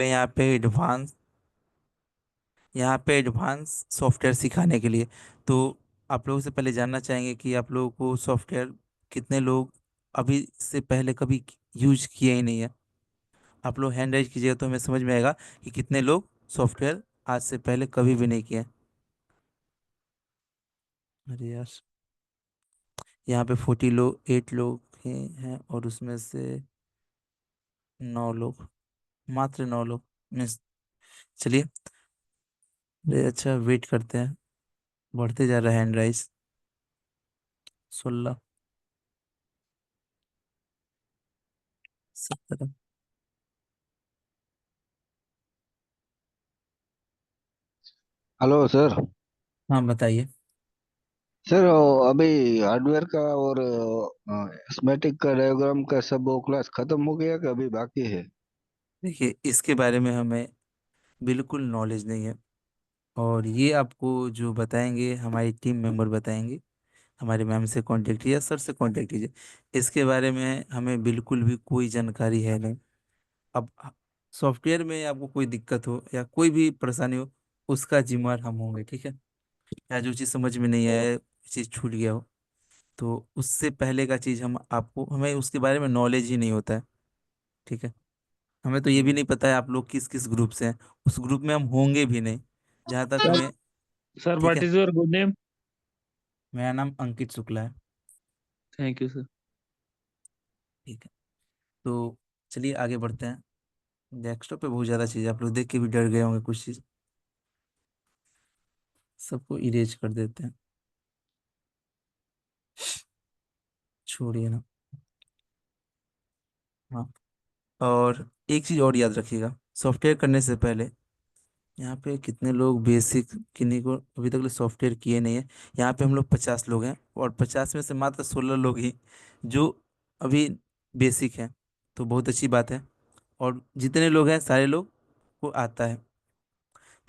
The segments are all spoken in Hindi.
यहाँ पे एडवांस यहाँ पे एडवांस सॉफ्टवेयर सिखाने के लिए। तो आप लोगों से पहले जानना चाहेंगे कि आप लोगों को सॉफ्टवेयर कितने लोग अभी से पहले कभी यूज किए ही नहीं है। आप लोग हैंड राइज कीजिएगा तो हमें समझ में आएगा कि कितने लोग सॉफ्टवेयर आज से पहले कभी भी नहीं किए हैं। अरे यार, यहाँ पे 40 लोग 8 लोग ही हैं और उसमें से 9 लोग, मात्र 9 लोग मिस। चलिए, अरे अच्छा, वेट करते हैं। बढ़ते जा रहा है हैंड राइज। 16, 17। Hello sir. हाँ बताइए। सर अभी हार्डवेयर का और स्कीमेटिक का डायग्राम का सब वो क्लास खत्म हो गया कि अभी बाकी है? देखिए, इसके बारे में हमें बिल्कुल नॉलेज नहीं है, और ये आपको जो बताएंगे हमारी टीम मेंबर बताएंगे। हमारे मैम से कांटेक्ट कीजिए, सर से कांटेक्ट कीजिए। इसके बारे में हमें बिल्कुल भी कोई जानकारी है नहीं। अब सॉफ्टवेयर में आपको कोई दिक्कत हो या कोई भी परेशानी हो, उसका जिम्मेदार हम होंगे, ठीक है। या जो चीज़ समझ में नहीं आया, चीज़ छूट गया हो, तो उससे पहले का चीज़ हमें उसके बारे में नॉलेज ही नहीं होता है, ठीक है। हमें तो ये भी नहीं पता है आप लोग किस किस ग्रुप से हैं। उस ग्रुप में हम होंगे भी नहीं, जहाँ तक सर हमें। सर ठीक व्हाट है, इज योर गुड नेम? मेरा नाम अंकित शुक्ला है। Thank you sir. ठीक है, तो चलिए आगे बढ़ते हैं। डेस्कटॉप पे बहुत ज़्यादा चीज़ आप लोग देख के भी डर गए होंगे, कुछ चीज़ सबको इरेज कर देते हैं, छोड़िए ना। हाँ, और एक चीज़ और याद रखिएगा, सॉफ्टवेयर करने से पहले यहाँ पे कितने लोग बेसिक, किन्हीं को अभी तक सॉफ्टवेयर किए नहीं है। यहाँ पे हम लोग 50 लोग हैं, और 50 में से मात्र 16 लोग ही जो अभी बेसिक हैं। तो बहुत अच्छी बात है, और जितने लोग हैं सारे लोग को आता है।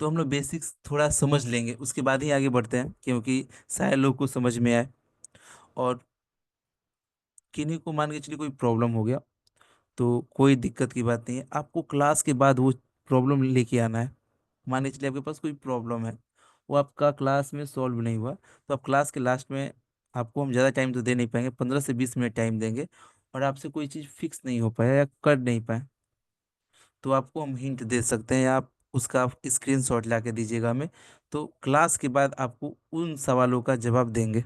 तो हम लोग बेसिक्स थोड़ा समझ लेंगे, उसके बाद ही आगे बढ़ते हैं, क्योंकि सारे लोग को समझ में आए। और किन्हीं को मान के चलिए कोई प्रॉब्लम हो गया, तो कोई दिक्कत की बात नहीं है, आपको क्लास के बाद वो प्रॉब्लम लेके आना है। मान के चलिए आपके पास कोई प्रॉब्लम है, वो आपका क्लास में सॉल्व नहीं हुआ, तो आप क्लास के लास्ट में, आपको हम ज़्यादा टाइम तो दे नहीं पाएंगे, 15 से 20 मिनट टाइम देंगे, और आपसे कोई चीज़ फिक्स नहीं हो पाया या कर नहीं पाए, तो आपको हम हिंट दे सकते हैं, या आप उसका स्क्रीनशॉट ला के दीजिएगा हमें। तो क्लास के बाद आपको उन सवालों का जवाब देंगे,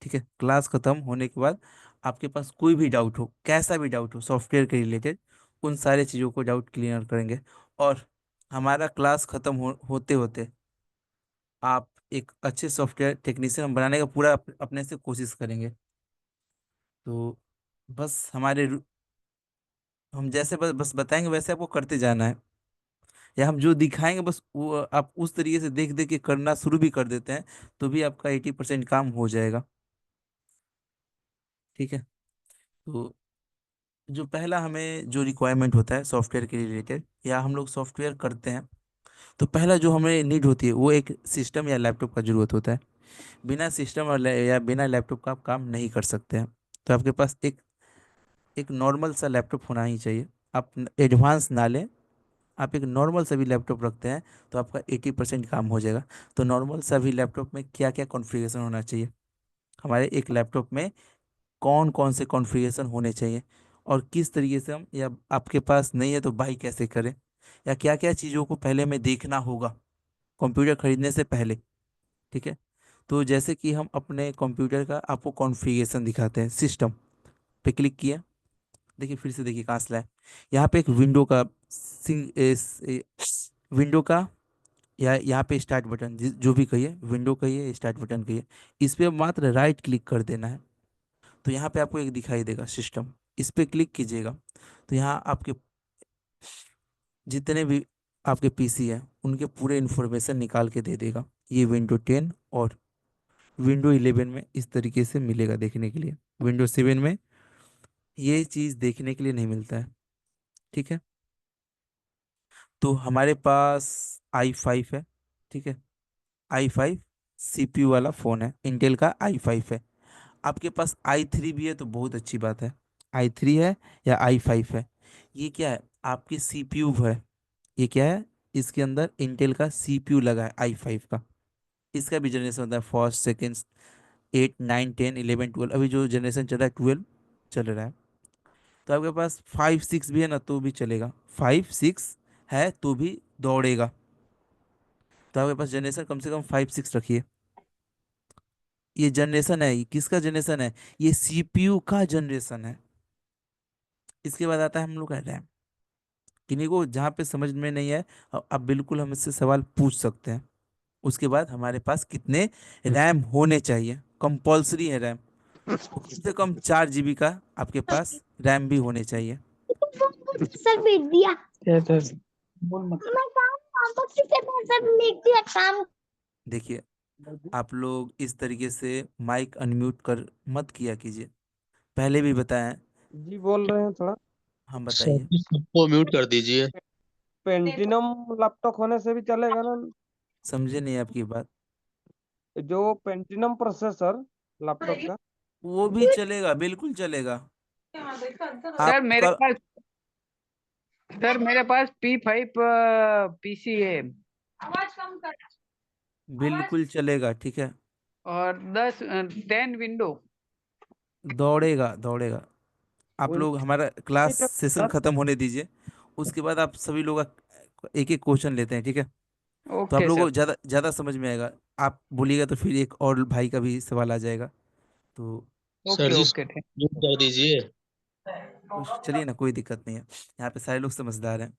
ठीक है। क्लास खत्म होने के बाद आपके पास कोई भी डाउट हो, कैसा भी डाउट हो सॉफ्टवेयर के रिलेटेड, उन सारे चीज़ों को डाउट क्लियर करेंगे। और हमारा क्लास खत्म होते होते आप एक अच्छे सॉफ्टवेयर टेक्नीशियन बनाने का पूरा अपने से कोशिश करेंगे। तो बस हम जैसे बस बताएंगे वैसे आपको करते जाना है, या हम जो दिखाएंगे बस वो आप उस तरीके से देख देख के करना शुरू भी कर देते हैं, तो भी आपका 80% काम हो जाएगा, ठीक है। तो जो पहला हमें जो रिक्वायरमेंट होता है सॉफ्टवेयर के रिलेटेड, या हम लोग सॉफ्टवेयर करते हैं, तो पहला जो हमें नीड होती है वो एक सिस्टम या लैपटॉप का जरूरत होता है। बिना सिस्टम या बिना लैपटॉप का आप काम नहीं कर सकते हैं। तो आपके पास एक एक नॉर्मल सा लैपटॉप होना ही चाहिए। आप एडवांस ना लें, आप एक नॉर्मल सा भी लैपटॉप रखते हैं तो आपका 80% काम हो जाएगा। तो नॉर्मल सा भी लैपटॉप में क्या क्या कॉन्फ़िगरेशन होना चाहिए, हमारे एक लैपटॉप में कौन कौन से कॉन्फ़िगरेशन होने चाहिए, और किस तरीके से हम, या आपके पास नहीं है तो बाई कैसे करें, या क्या क्या चीज़ों को पहले हमें देखना होगा कंप्यूटर खरीदने से पहले, ठीक है। तो जैसे कि हम अपने कंप्यूटर का आपको कॉन्फ़िगरेशन दिखाते हैं। सिस्टम पे क्लिक किया, देखिए फिर से देखिए कहाँ से लाए। यहाँ पे एक विंडो का विंडो का, या यहाँ पे स्टार्ट बटन, जो भी कहिए, विंडो कहिए स्टार्ट बटन कहिए, इस पे मात्र राइट क्लिक कर देना है। तो यहाँ पे आपको एक दिखाई देगा सिस्टम, इस पे क्लिक कीजिएगा। तो यहाँ आपके जितने भी आपके पीसी है उनके पूरे इन्फॉर्मेशन निकाल के दे देगा। ये विंडो 10 और विंडो 11 में इस तरीके से मिलेगा देखने के लिए। विंडो 7 में ये चीज़ देखने के लिए नहीं मिलता है, ठीक है। तो हमारे पास i5 है, ठीक है। i5 CPU वाला फ़ोन है, इंटेल का i5 है। आपके पास i3 भी है तो बहुत अच्छी बात है। i3 है या i5 है, ये क्या है, आपकी CPU है। ये क्या है, इसके अंदर इंटेल का सीपीयू लगा है i5 का। इसका भी जनरेशन होता है फर्स्ट सेकेंड 8 9 10 11 12, अभी जो जनरेशन चल रहा है 12 चल रहा है। तो आपके पास 5 6 भी है ना तो भी चलेगा, 5 6 है तो भी दौड़ेगा। तो आपके पास जनरेशन कम से कम 5 6 रखिए। ये जनरेशन है, ये किसका जनरेशन है, ये सीपीयू का जनरेशन है। इसके बाद आता है हम लोग का रैम। किन्हीं को जहाँ पे समझ में नहीं है आप बिल्कुल हमसे सवाल पूछ सकते हैं। उसके बाद हमारे पास कितने रैम होने चाहिए, कंपलसरी है रैम। तो कम से कम 4 जीबी का आपके पास रैम भी होने चाहिए। सर भेज दिया। Yes sir. बोल मत। मैं काम वापस से सर लिख दिया काम। देखिए, आप लोग इस तरीके से माइक अनम्यूट कर मत किया कीजिए, पहले भी बताया है। जी बोल रहे हैं थोड़ा। हम सर बताइए। सबको म्यूट कर दीजिए। पेंटिनम लैपटॉप होने से भी चलेगा ना? समझे नहीं आपकी बात। जो पेंटिनम प्रोसेसर लैपटॉप का। वो भी चलेगा, बिल्कुल चलेगा। सर मेरे आपका पास सर मेरे पास P5 पीसी है। आवाज कम कर। आवाज बिल्कुल चलेगा, ठीक है। और 10 विंडो। दौड़ेगा दौड़ेगा। आप लोग विंडोज हमारा क्लास नहीं सेशन चलेगा सर? खत्म होने दीजिए, उसके बाद आप सभी लोग एक एक क्वेश्चन लेते हैं, ठीक है। तो आप ओके लोगों सर। को ज़्यादा ज़्यादा समझ में आएगा। आप बोलिएगा तो फिर एक और भाई का भी सवाल आ जाएगा। तो सर ओके जी ओके ठीक। म्यूट कर दीजिए। चलिए ना, कोई दिक्कत नहीं है, यहाँ पे सारे लोग समझदार हैं।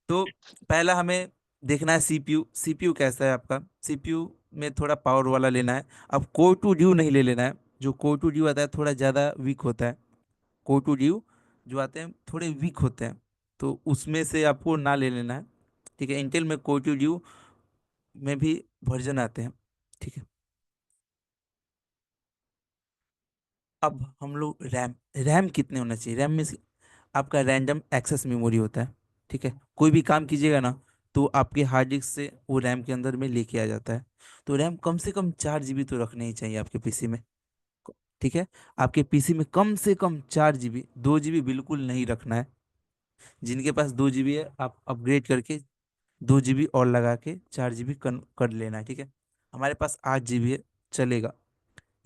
तो पहला हमें देखना है सीपीयू। सीपीयू कैसा है आपका, सीपीयू में थोड़ा पावर वाला लेना है। अब कोर टू ड्यू नहीं ले लेना है, जो कोर टू ड्यू आता है थोड़ा ज़्यादा वीक होता है। कोर टू ड्यू जो आते हैं थोड़े वीक होते हैं, तो उसमें से आपको ना ले लेना है, ठीक है। इंटेल में कोर टू ड्यू में भी वर्जन आते हैं, ठीक है। अब हम लोग रैम, रैम कितने होना चाहिए, रैम में आपका रैंडम एक्सेस मेमोरी होता है, ठीक है। कोई भी काम कीजिएगा ना तो आपके हार्ड डिस्क से वो रैम के अंदर में लेके आ जाता है। तो रैम कम से कम 4 जीबी तो रखने ही चाहिए आपके पीसी में, ठीक है। आपके पीसी में कम से कम 4 जीबी, 2 जीबी बिल्कुल नहीं रखना है। जिनके पास 2 जीबी है आप अपग्रेड करके 2 जीबी और लगा के 4 जीबी कर लेना है, ठीक है। हमारे पास 8 जीबी है, चलेगा।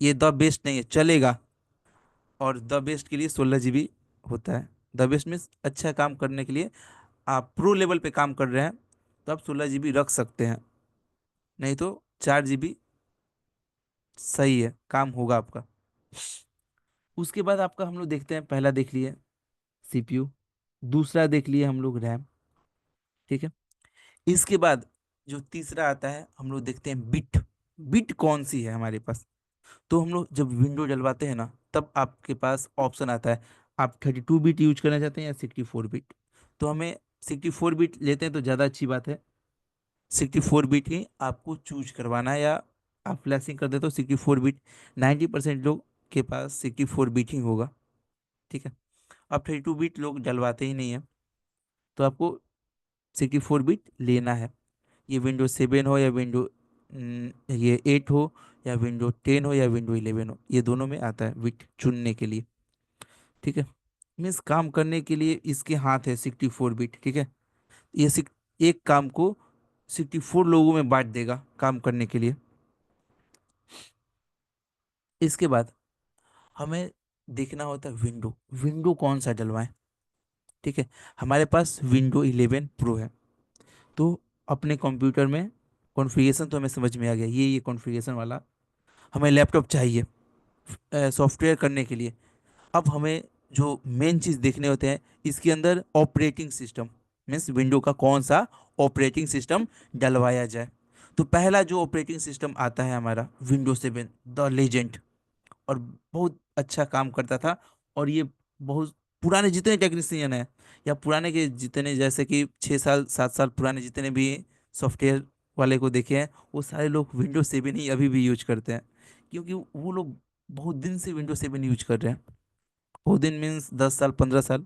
ये द बेस्ट नहीं है, चलेगा। और द बेस्ट के लिए 16 जीबी होता है। द बेस्ट में अच्छा काम करने के लिए आप प्रो लेवल पे काम कर रहे हैं तो आप 16 जीबी रख सकते हैं, नहीं तो 4 जीबी सही है, काम होगा आपका। उसके बाद आपका हम लोग देखते हैं, पहला देख लिए सीपीयू, दूसरा देख लिए हम लोग रैम, ठीक है। इसके बाद जो तीसरा आता है हम लोग देखते हैं बिट। बिट कौन सी है हमारे पास। तो हम लोग जब विंडो डलवाते हैं ना तब आपके पास ऑप्शन आता है, आप 32 बिट यूज करना चाहते हैं या 64 बिट। तो हमें 64 बिट लेते हैं तो ज़्यादा अच्छी बात है। 64 बिट ही आपको चूज करवाना है, या आप फ्लैशिंग कर देते हो 64 बिट। 90% लोग के पास 64 बिट ही होगा, ठीक है। अब 32 बिट लोग डलवाते ही नहीं है, तो आपको 64 बिट लेना है। ये Windows 7 हो या ये 8 हो, या Windows 10 हो या Windows 11 हो, ये दोनों में आता है बिट चुनने के लिए, ठीक है। मीन्स काम करने के लिए इसके हाथ है 64 बिट, ठीक है। ये एक काम को 64 लोगों में बांट देगा काम करने के लिए। इसके बाद हमें देखना होता है विंडो, विंडो कौन सा डलवाएं, ठीक है। हमारे पास Windows 11 Pro है। तो अपने कंप्यूटर में कॉन्फ़िगरेशन तो हमें समझ में आ गया, ये कॉन्फ़िगरेशन वाला हमें लैपटॉप चाहिए सॉफ्टवेयर करने के लिए। अब हमें जो मेन चीज़ देखने होते हैं इसके अंदर ऑपरेटिंग सिस्टम, मीन्स विंडो का कौन सा ऑपरेटिंग सिस्टम डलवाया जाए। तो पहला जो ऑपरेटिंग सिस्टम आता है हमारा Windows 7 द लेजेंड, और बहुत अच्छा काम करता था। और ये बहुत पुराने जितने टेक्नीशियन हैं, या पुराने के जितने जैसे कि 6 साल 7 साल पुराने जितने भी सॉफ्टवेयर वाले को देखे हैं, वो सारे लोग Windows 7 ही अभी भी यूज करते हैं, क्योंकि वो लोग बहुत दिन से Windows 7 यूज कर रहे हैं। बहुत दिन मीन्स 10 साल 15 साल।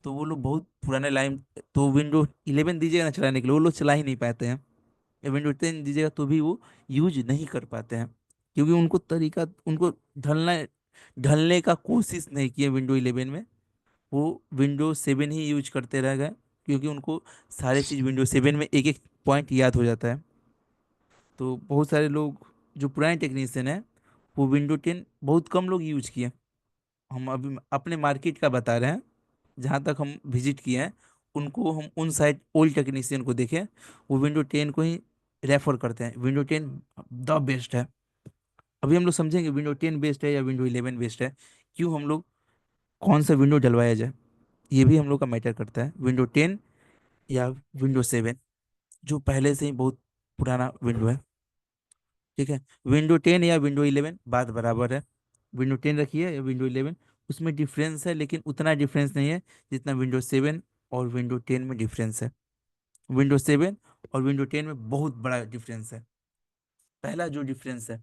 तो वो लोग बहुत पुराने लाइन, तो Windows 11 दीजिएगा ना चलाने के लिए वो लोग चला ही नहीं पाते हैं, या Windows 10 दीजिएगा तो भी वो यूज नहीं कर पाते हैं, क्योंकि उनको तरीका, उनको ढलना ढलने का कोशिश नहीं किए Windows 11 में। वो Windows 7 ही यूज करते रह गए। क्योंकि उनको सारे चीज़ विंडोज 7 में एक एक पॉइंट याद हो जाता है। तो बहुत सारे लोग जो पुराने टेक्नीशियन हैं वो विंडो 10 बहुत कम लोग यूज किए। हम अभी अपने मार्केट का बता रहे हैं, जहाँ तक हम विजिट किए हैं उनको, हम उन साइड ओल्ड टेक्नीशियन को देखें, वो विंडो 10 को ही रेफर करते हैं। विंडो 10 द बेस्ट है। अभी हम लोग समझेंगे विंडो 10 बेस्ट है या विंडो 11 बेस्ट है, क्यों हम लोग कौन सा विंडो डलवाया जाए, ये भी हम लोग का मैटर करता है। विंडो 10 या विंडो 7 जो पहले से ही बहुत पुराना विंडो है, ठीक है। विंडो 10 या विंडो 11 बात बराबर है। विंडो 10 रखिए या विंडो 11, उसमें डिफरेंस है, लेकिन उतना डिफरेंस नहीं है जितना विंडो 7 और विंडो 10 में डिफरेंस है। विंडो 7 और विंडो 10 में बहुत बड़ा डिफरेंस है। पहला जो डिफरेंस है,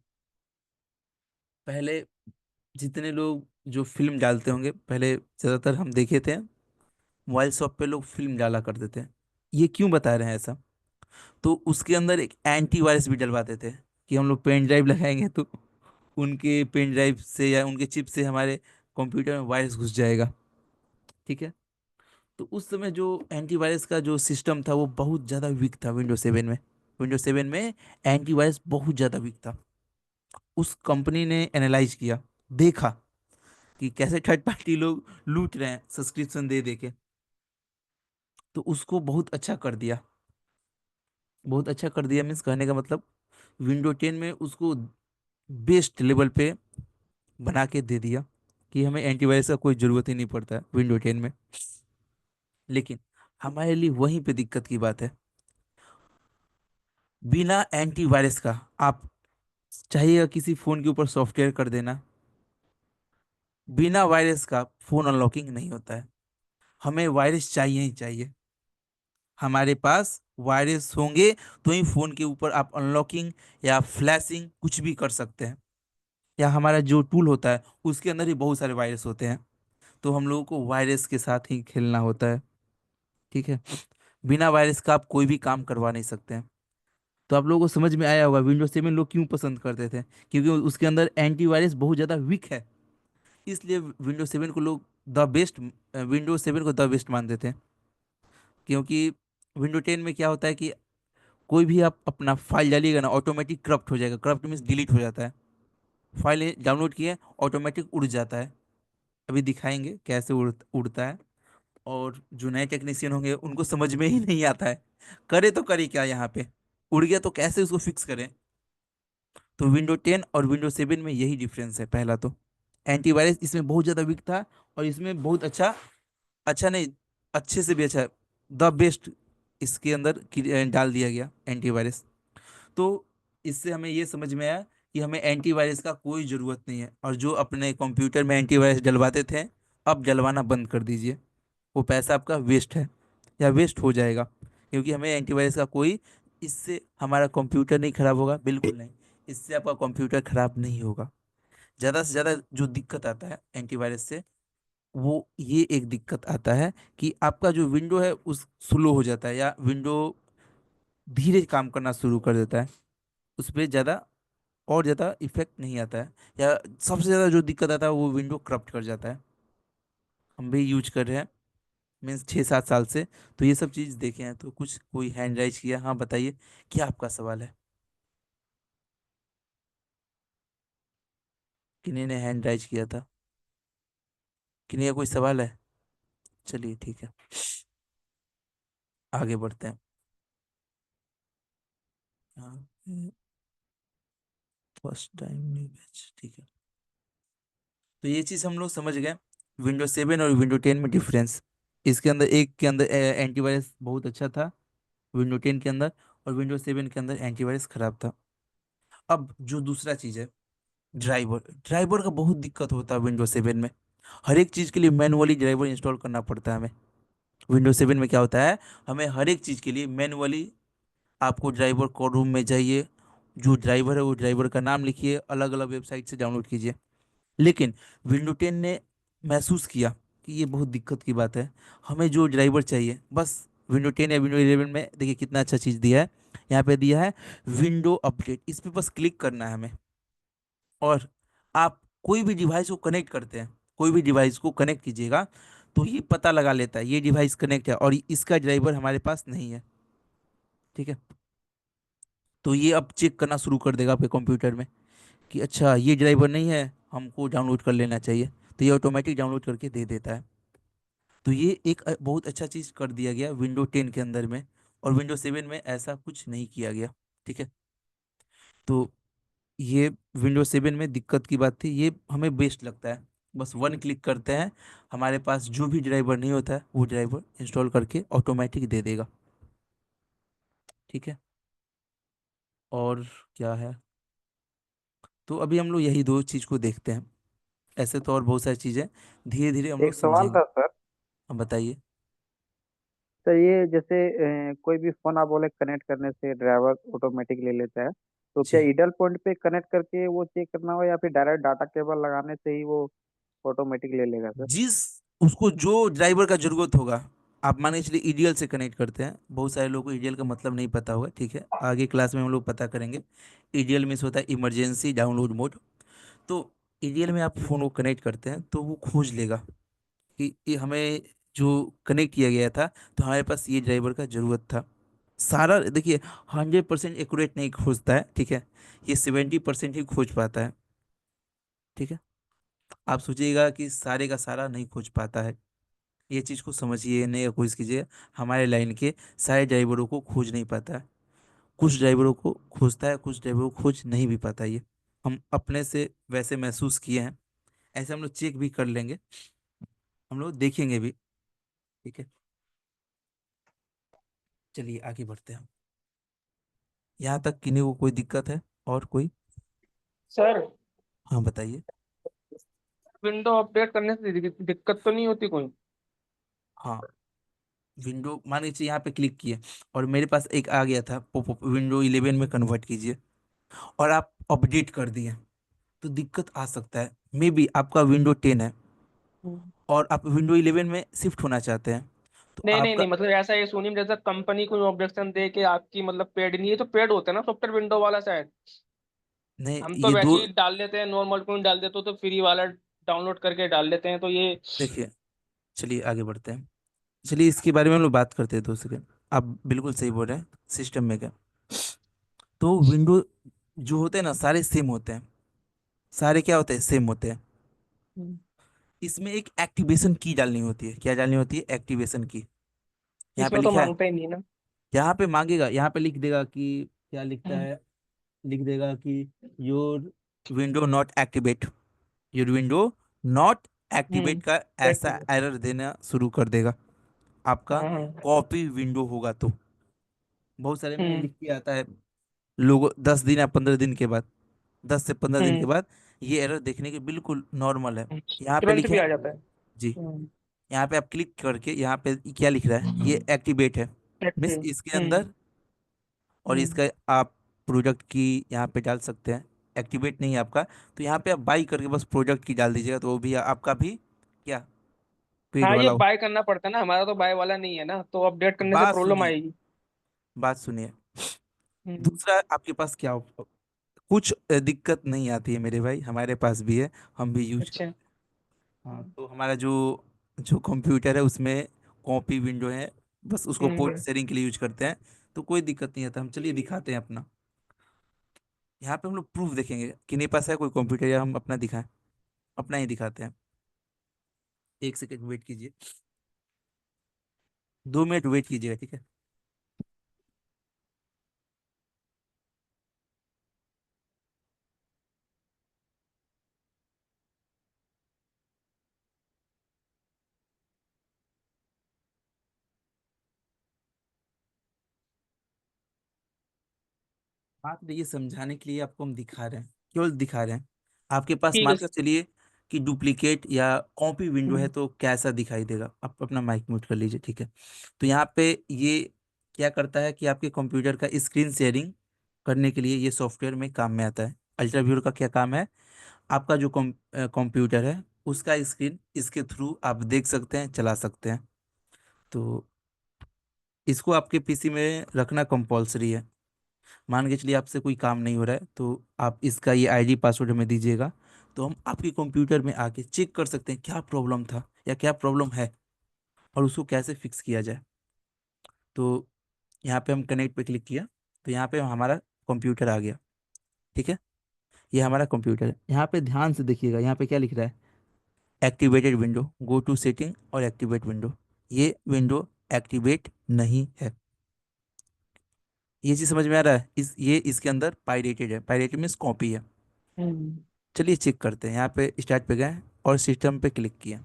पहले जितने लोग जो फिल्म डालते होंगे, पहले ज़्यादातर हम देखे थे मोबाइल शॉप पे लोग फिल्म डाला करते थे। ये क्यों बता रहे हैं ऐसा, तो उसके अंदर एक एंटीवायरस भी डलवाते थे कि हम लोग पेन ड्राइव लगाएंगे तो उनके पेन ड्राइव से या उनके चिप से हमारे कंप्यूटर में वायरस घुस जाएगा, ठीक है। तो उस समय जो एंटीवायरस का जो सिस्टम था वो बहुत ज़्यादा वीक था विंडो 7 में। विंडो 7 में एंटीवायरस बहुत ज़्यादा वीक था। उस कंपनी ने एनालाइज किया, देखा कि कैसे थर्ड पार्टी लोग लूट रहे हैं सब्सक्रिप्शन दे दे के, तो उसको बहुत अच्छा कर दिया। बहुत अच्छा कर दिया मीन्स कहने का मतलब विंडो 10 में उसको बेस्ट लेवल पे बना के दे दिया कि हमें एंटीवायरस का कोई ज़रूरत ही नहीं पड़ता है विंडो 10 में। लेकिन हमारे लिए वहीं पे दिक्कत की बात है, बिना एंटीवायरस का आप चाहिएगा किसी फ़ोन के ऊपर सॉफ्टवेयर कर देना, बिना वायरस का फ़ोन अनलॉकिंग नहीं होता है। हमें वायरस चाहिए ही चाहिए। हमारे पास वायरस होंगे तो ही फ़ोन के ऊपर आप अनलॉकिंग या फ्लैशिंग कुछ भी कर सकते हैं। या हमारा जो टूल होता है उसके अंदर ही बहुत सारे वायरस होते हैं, तो हम लोगों को वायरस के साथ ही खेलना होता है, ठीक है। बिना वायरस का आप कोई भी काम करवा नहीं सकते हैं। तो आप लोगों को समझ में आया होगा विंडोज 7 लोग क्यों पसंद करते थे, क्योंकि उसके अंदर एंटीवायरस बहुत ज़्यादा वीक है। इसलिए विंडोज 7 को लोग द बेस्ट, विंडोज 7 को द बेस्ट मानते थे। क्योंकि विंडो 10 में क्या होता है कि कोई भी आप अपना फाइल डालिएगा ना ऑटोमेटिक करप्ट हो जाएगा। करप्ट मीन्स डिलीट हो जाता है। फाइल डाउनलोड किए ऑटोमेटिक उड़ जाता है। अभी दिखाएंगे कैसे उड़ता है। और जो नए टेक्नीशियन होंगे उनको समझ में ही नहीं आता है, करे तो करे क्या, यहाँ पे उड़ गया तो कैसे उसको फिक्स करें। तो विंडो 10 और विंडो 7 में यही डिफरेंस है। पहला तो एंटीवायरस इसमें बहुत ज़्यादा वीक था, और इसमें बहुत अच्छा, अच्छा नहीं, अच्छे से भी अच्छा, द बेस्ट इसके अंदर डाल दिया गया एंटीवायरस। तो इससे हमें ये समझ में आया कि हमें एंटीवायरस का कोई ज़रूरत नहीं है। और जो अपने कंप्यूटर में एंटीवायरस डलवाते थे, अब डलवाना बंद कर दीजिए। वो पैसा आपका वेस्ट है या वेस्ट हो जाएगा, क्योंकि हमें एंटीवायरस का कोई, इससे हमारा कंप्यूटर नहीं खराब होगा, बिल्कुल नहीं। इससे आपका कंप्यूटर खराब नहीं होगा। ज़्यादा से ज़्यादा जो दिक्कत आता है एंटीवायरस से, वो ये एक दिक्कत आता है कि आपका जो विंडो है उस स्लो हो जाता है, या विंडो धीरे काम करना शुरू कर देता है। उस पर ज़्यादा और ज़्यादा इफेक्ट नहीं आता है। या सबसे ज़्यादा जो दिक्कत आता है वो विंडो करप्ट कर जाता है। हम भी यूज कर रहे हैं मीन्स 6-7 साल से, तो ये सब चीज़ देखे हैं। तो कुछ कोई हैंड राइज किया, हाँ बताइए क्या आपका सवाल है। किन्हीं ने हैंड राइज किया था, किन्हीं का कोई सवाल है। चलिए ठीक है, आगे बढ़ते हैं। हाँ, फर्स्ट टाइम न्यू बैच, ठीक है। तो ये चीज़ हम लोग समझ गए विंडो 7 और विंडो 10 में डिफरेंस। इसके अंदर एक के अंदर एंटीवायरस बहुत अच्छा था विंडो 10 के अंदर, और विंडो 7 के अंदर एंटीवायरस खराब था। अब जो दूसरा चीज़ है, ड्राइवर, ड्राइवर का बहुत दिक्कत होता है विंडो 7 में। हर एक चीज़ के लिए मैनुअली ड्राइवर इंस्टॉल करना पड़ता है हमें। विंडो 7 में क्या होता है, हमें हर एक चीज़ के लिए मैनुअली, आपको ड्राइवर कोड रूम में जाइए, जो ड्राइवर है वो ड्राइवर का नाम लिखिए, अलग अलग वेबसाइट से डाउनलोड कीजिए। लेकिन विंडो 10 ने महसूस किया कि ये बहुत दिक्कत की बात है, हमें जो ड्राइवर चाहिए बस। विंडो 10 या विंडो 11 में देखिए कितना अच्छा चीज़ दिया है, यहाँ पे दिया है विंडो अपडेट। इस पे बस क्लिक करना है हमें, और आप कोई भी डिवाइस को कनेक्ट करते हैं, कोई भी डिवाइस को कनेक्ट कीजिएगा, तो ये पता लगा लेता है ये डिवाइस कनेक्ट है और इसका ड्राइवर हमारे पास नहीं है। ठीक है, तो ये अब चेक करना शुरू कर देगा आपके कंप्यूटर में कि अच्छा ये ड्राइवर नहीं है, हमको डाउनलोड कर लेना चाहिए। तो ये ऑटोमेटिक डाउनलोड करके दे देता है। तो ये एक बहुत अच्छा चीज़ कर दिया गया विंडो 10 के अंदर में। और विंडो 7 में ऐसा कुछ नहीं किया गया। ठीक है, तो ये विंडो 7 में दिक्कत की बात थी, ये हमें बेस्ट लगता है। बस वन क्लिक करते हैं, हमारे पास जो भी ड्राइवर नहीं होता है वो ड्राइवर इंस्टॉल करके ऑटोमेटिक दे देगा। ठीक है, और क्या है, तो अभी हम लोग यही दो चीज़ को देखते हैं। ऐसे तो और बहुत सारी चीज़ें धीरे धीरे हम लोग एक सवाल समझेंगे। था सर। अब बताइए। तो ये जैसे कोई भी फोन आप बोले कनेक्ट करने से ड्राइवर ऑटोमेटिक ले लेता है, तो क्या जी, ईडल पॉइंट पे कनेक्ट करके वो चेक करना हो या फिर डायरेक्ट डाटा केबल लगाने से ही वो ऑटोमेटिक ले लेगा सर? जिस उसको जो ड्राइवर का जरूरत होगा, आप मान के चलिए ईडीएल से कनेक्ट करते हैं, बहुत सारे लोगों को ईडीएल का मतलब नहीं पता होगा। ठीक है, आगे क्लास में हम लोग पता करेंगे। ईडीएल मीन्स होता है इमरजेंसी डाउनलोड मोड। तो ईडीएल में आप फोन को कनेक्ट करते हैं तो वो खोज लेगा कि ये हमें जो कनेक्ट किया गया था, तो हमारे पास ये ड्राइवर का जरूरत था। सारा देखिए 100% एक्यूरेट नहीं खोजता है। ठीक है, ये 70% ही खोज पाता है। ठीक है, आप सोचिएगा कि सारे का सारा नहीं खोज पाता है। ये चीज़ को समझिए, नहीं खोज कीजिए। हमारे लाइन के सारे ड्राइवरों को खोज नहीं पाता है, कुछ ड्राइवरों को खोजता है, कुछ ड्राइवरों को खोज नहीं भी पाता ये। हम अपने से वैसे महसूस किए हैं, ऐसे हम लोग चेक भी कर लेंगे, हम लोग देखेंगे भी। ठीक है, चलिए आगे बढ़ते हैं। यहाँ तक किन्हीं को कोई दिक्कत है और कोई? सर हाँ बताइए। विंडो अपडेट करने से दिक्कत तो नहीं होती कोई? हाँ, विंडो मान लीजिए यहाँ पे क्लिक किए और मेरे पास एक आ गया था पॉपअप, विंडो 11 में कन्वर्ट कीजिए, और आप अपडेट कर दिए, तो दिक्कत आ सकता है। मे बी आपका विंडो 10 है हम्म। और आप विंडो 11 में शिफ्ट होना चाहते हैं, तो नहीं नहीं आपका नहीं, मतलब ऐसा ये सुनी जैसा कंपनी कोई ऑब्जेक्शन दे के आपकी मतलब पेड नहीं है, तो पेड होता है ना सॉफ्टवेयर विंडो वाला शायद। नहीं, हम तो ये दो वैसे ही डाल देते हैं, नॉर्मल कोई डाल देते हो तो फ्री वाला डाउनलोड करके डाल देते हैं, तो ये। देखिए, चलिए आगे बढ़ते हैं। चलिए इसके बारे में हम लोग बात करते हैं 2 सेकंड। आप बिल्कुल सही बोल रहे हैं, सिस्टम में क्या, तो विंडो जो होते हैं ना सारे सेम होते हैं। सारे क्या होते हैं, सेम होते हैं। हम्म। इसमें एक एक्टिवेशन की डालनी होती है। क्या डालनी होती है, एक्टिवेशन की। यहाँ पे इसमें तो लिखा है, मांगता ही नहीं ना। यहाँ पे मांगेगा, यहाँ पे लिख देगा कि क्या लिखता हम्म। है, लिख देगा कि your window not activate, your window not activate का ऐसा Activate। एरर देना शुरू कर देगा आपका। हाँ हाँ। कॉपी विंडो होगा तो बहुत सारे में हम्म। लिख के आता है, लोगों 10 दिन या 15 दिन के बाद, 10 से 15 दिन के हम्म। बाद ये एरर देखने के बिल्कुल नॉर्मल है। यहाँ पे तुरंत लिखा भी है, आ जाता है। जी, हम्म। यहाँ पे आप क्लिक करके यहाँ पे क्या लिख रहा है, ये एक्टिवेट है, मीन्स एक्टिव। इसके हम्म। अंदर, और हम्म। इसका आप प्रोडक्ट की यहाँ पे डाल सकते हैं। एक्टिवेट नहीं है आपका, तो यहाँ पे आप बाई करके बस प्रोडक्ट की डाल दीजिएगा, तो वो भी आपका भी क्या, पेड हाँ, ये वाला हो। बाय करना पड़ता है ना, हमारा तो बाय वाला नहीं है ना, तो अपडेट करने से बात प्रॉब्लम सुनिए, आएगी। बात सुनिए। हम्म। दूसरा आपके पास क्या कुछ दिक्कत नहीं आती है मेरे भाई, हमारे पास भी है, हम भी यूज अच्छा। करते हैं। हाँ, तो हमारा जो जो कंप्यूटर है उसमें कॉपी विंडो है, बस उसको पोर्ट हम्म। शेयरिंग के लिए यूज करते हैं। तो कोई दिक्कत नहीं आता, हम चलिए दिखाते हैं अपना। यहाँ पे हम लोग प्रूफ देखेंगे कि नहीं पास है कोई कंप्यूटर, या हम अपना दिखाएं, अपना ही दिखाते हैं। 1 सेकंड वेट कीजिए, 2 मिनट वेट कीजिएगा, ठीक है। मात्र ये समझाने के लिए आपको हम दिखा रहे हैं, केवल दिखा रहे हैं। आपके पास ठीक है मान के सर। चलिए कि डुप्लीकेट या कॉपी विंडो है, हम्म। तो कैसा दिखाई देगा। आप अपना माइक म्यूट कर लीजिए, ठीक है। तो यहाँ पे ये क्या करता है कि आपके कंप्यूटर का स्क्रीन शेयरिंग करने के लिए ये सॉफ्टवेयर में काम में आता है। अल्ट्राव्यूर का क्या काम है, आपका जो कंप्यूटर है उसका स्क्रीन इसके थ्रू आप देख सकते हैं, चला सकते हैं। तो इसको आपके पीसी में रखना कंपलसरी है। मान के चलिए आपसे कोई काम नहीं हो रहा है, तो आप इसका ये आईडी पासवर्ड हमें दीजिएगा, तो हम आपके कंप्यूटर में आके चेक कर सकते हैं क्या प्रॉब्लम था या क्या प्रॉब्लम है। और उसको कैसे फिक्स किया जाए। तो यहाँ पे हम कनेक्ट पे क्लिक किया, तो यहाँ पे हमारा कंप्यूटर आ गया। ठीक है, ये हमारा कंप्यूटर है। यहाँ पे ध्यान से देखिएगा, यहाँ पे क्या लिख रहा है, activated window, go to setting और एक्टिवेट विंडो। ये विंडो एक्टिवेट नहीं है। ये चीज समझ में आ रहा है, ये इसके अंदर पायरेटेड है। पायरेटेड मीन्स कॉपी है। चलिए चेक करते हैं। यहाँ पे स्टार्ट पे गए और सिस्टम पे क्लिक किया।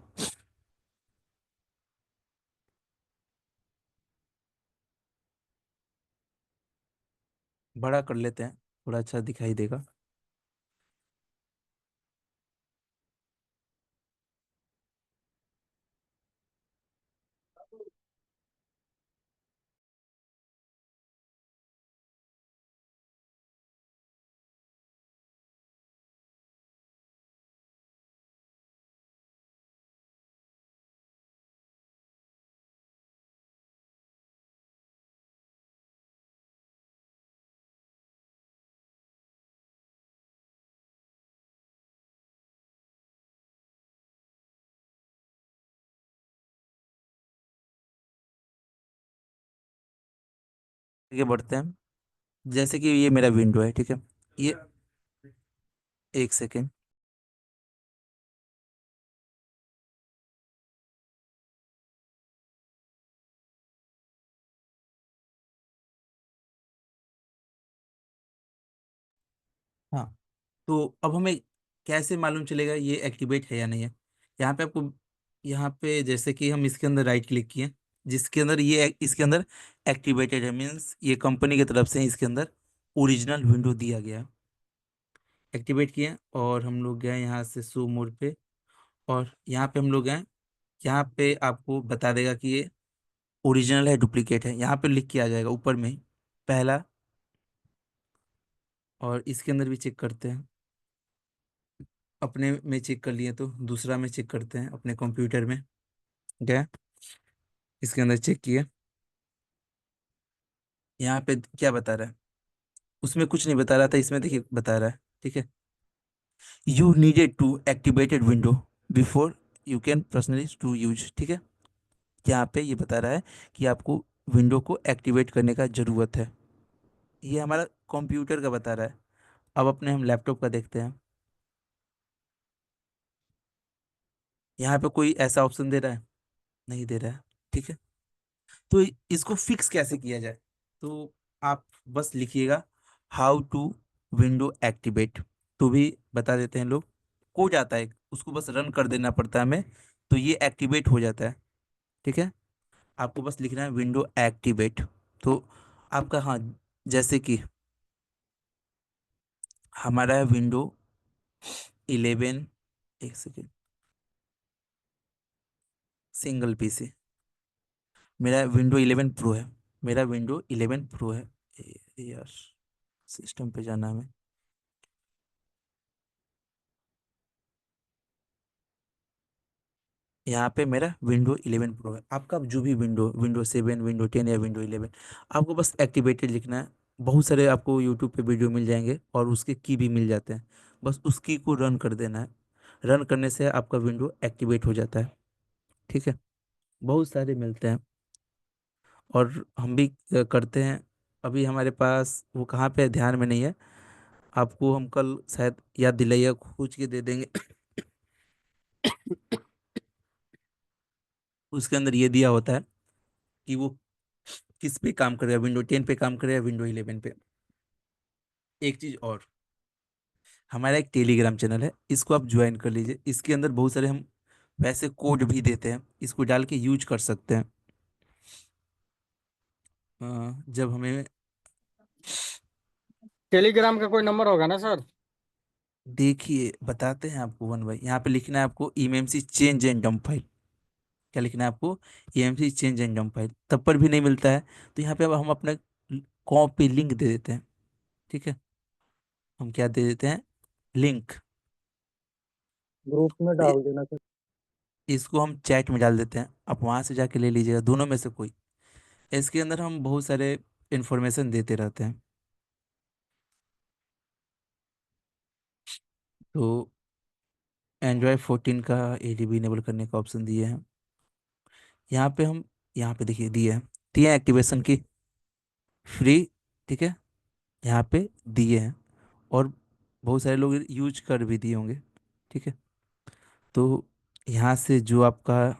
बड़ा कर लेते हैं, थोड़ा अच्छा दिखाई देगा। आगे बढ़ते हैं। जैसे कि ये मेरा विंडो है, ठीक है। ये एक सेकेंड। हाँ, तो अब हमें कैसे मालूम चलेगा ये एक्टिवेट है या नहीं है। यहाँ पे आपको, यहाँ पे जैसे कि हम इसके अंदर राइट क्लिक किए, जिसके अंदर ये इसके अंदर एक्टिवेटेड है, मीन्स ये कंपनी की तरफ से इसके अंदर ओरिजिनल विंडो दिया गया है। एक्टिवेट किए और हम लोग गए यहाँ से शो मोड पे, और यहाँ पे हम लोग गए। यहाँ पे आपको बता देगा कि ये ओरिजिनल है डुप्लीकेट है, यहाँ पे लिख के आ जाएगा ऊपर में ही, पहला। और इसके अंदर भी चेक करते हैं, अपने में चेक कर लिए तो दूसरा में चेक करते हैं अपने कंप्यूटर में। गए, इसके अंदर चेक किए। यहाँ पे क्या बता रहा है, उसमें कुछ नहीं बता रहा था, इसमें देखिए बता रहा है। ठीक है, you needed to activated window before you can personally to use. ठीक है, यहाँ पे ये बता रहा है कि आपको विंडो को एक्टिवेट करने का ज़रूरत है। ये हमारा कंप्यूटर का बता रहा है। अब अपने हम लैपटॉप का देखते हैं। यहाँ पे कोई ऐसा ऑप्शन दे रहा है, नहीं दे रहा है। ठीक है, तो इसको फिक्स कैसे किया जाए, तो आप बस लिखिएगा हाउ टू विंडो एक्टिवेट, तो भी बता देते हैं लोग। कोड आता है, उसको बस रन कर देना पड़ता है हमें, तो ये एक्टिवेट हो जाता है। ठीक है, आपको बस लिखना है विंडो एक्टिवेट। तो आपका, हाँ, जैसे कि हमारा है विंडो 11, एक सेकेंड, सिंगल पीसी। मेरा विंडो 11 प्रो है, मेरा विंडो 11 प्रो है। यार, सिस्टम पे जाना है हमें। यहाँ पे मेरा विंडो 11 प्रो है। आपका जो भी विंडो 7, विंडो 10 या विंडो 11, आपको बस एक्टिवेटेड लिखना है। बहुत सारे आपको यूट्यूब पे वीडियो मिल जाएंगे और उसके की भी मिल जाते हैं। बस उस की को रन कर देना है। रन करने से आपका विंडो एक्टिवेट हो जाता है। ठीक है, बहुत सारे मिलते हैं और हम भी करते हैं। अभी हमारे पास वो कहाँ पे है, ध्यान में नहीं है। आपको हम कल शायद याद दिलाइए, खोज के दे देंगे। उसके अंदर ये दिया होता है कि वो किस पे काम करेगा, विंडो 10 पे काम करेगा, विंडो 11 पे। एक चीज और, हमारा एक टेलीग्राम चैनल है, इसको आप ज्वाइन कर लीजिए। इसके अंदर बहुत सारे हम वैसे कोड भी देते हैं, इसको डाल के यूज कर सकते हैं। जब हमें, टेलीग्राम का कोई नंबर होगा ना सर? देखिए बताते हैं आपको वन बाई। यहाँ पे लिखना है आपको EMC change and dump file. क्या लिखना है आपको, EMC change and dump file. तब पर भी नहीं मिलता है, तो यहाँ पे अब हम अपना कॉपी लिंक दे देते हैं। ठीक है, हम क्या दे देते हैं, लिंक। ग्रुप में डाल देना सर। इसको हम चैट में डाल देते हैं, आप वहां से जाके ले लीजिएगा, दोनों में से कोई। इसके अंदर हम बहुत सारे इंफॉर्मेशन देते रहते हैं। तो एंड्रॉयड 14 का एडीबी इनेबल करने का ऑप्शन दिए हैं। यहाँ पे हम, यहाँ पे देखिए दिए हैं एक्टिवेशन की फ्री। ठीक है, यहाँ पे दिए हैं, और बहुत सारे लोग यूज कर भी दिए होंगे। ठीक है, तो यहाँ से जो आपका,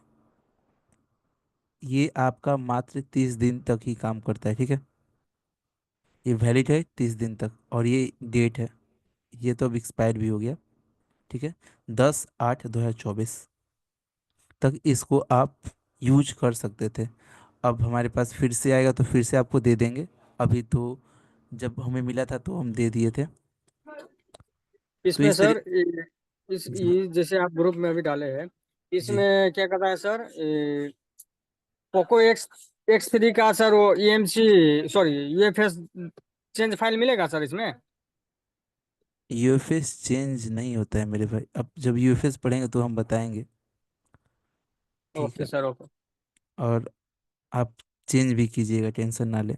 ये आपका मात्र 30 दिन तक ही काम करता है। ठीक है, ये वैलिड है 30 दिन तक, और ये डेट है, ये तो अब एक्सपायर भी हो गया। ठीक है, 10/8/2024 तक इसको आप यूज कर सकते थे। अब हमारे पास फिर से आएगा तो फिर से आपको दे देंगे। अभी तो जब हमें मिला था तो हम दे दिए थे। तो इसमें इस सर तरीके, ये जैसे आप ग्रुप में अभी डाले हैं, जी, इसमें क्या कहता है सर, पोको एक्स 3 का सर वो EMC, sorry, UFS change file मिलेगा सर इसमें? यूएफएस चेंज नहीं होता है मेरे भाई, अब जब यूएफएस पढ़ेंगे तो हम बताएंगे। ठीक ओके है, सर, ओके। और आप चेंज भी कीजिएगा, टेंशन ना ले।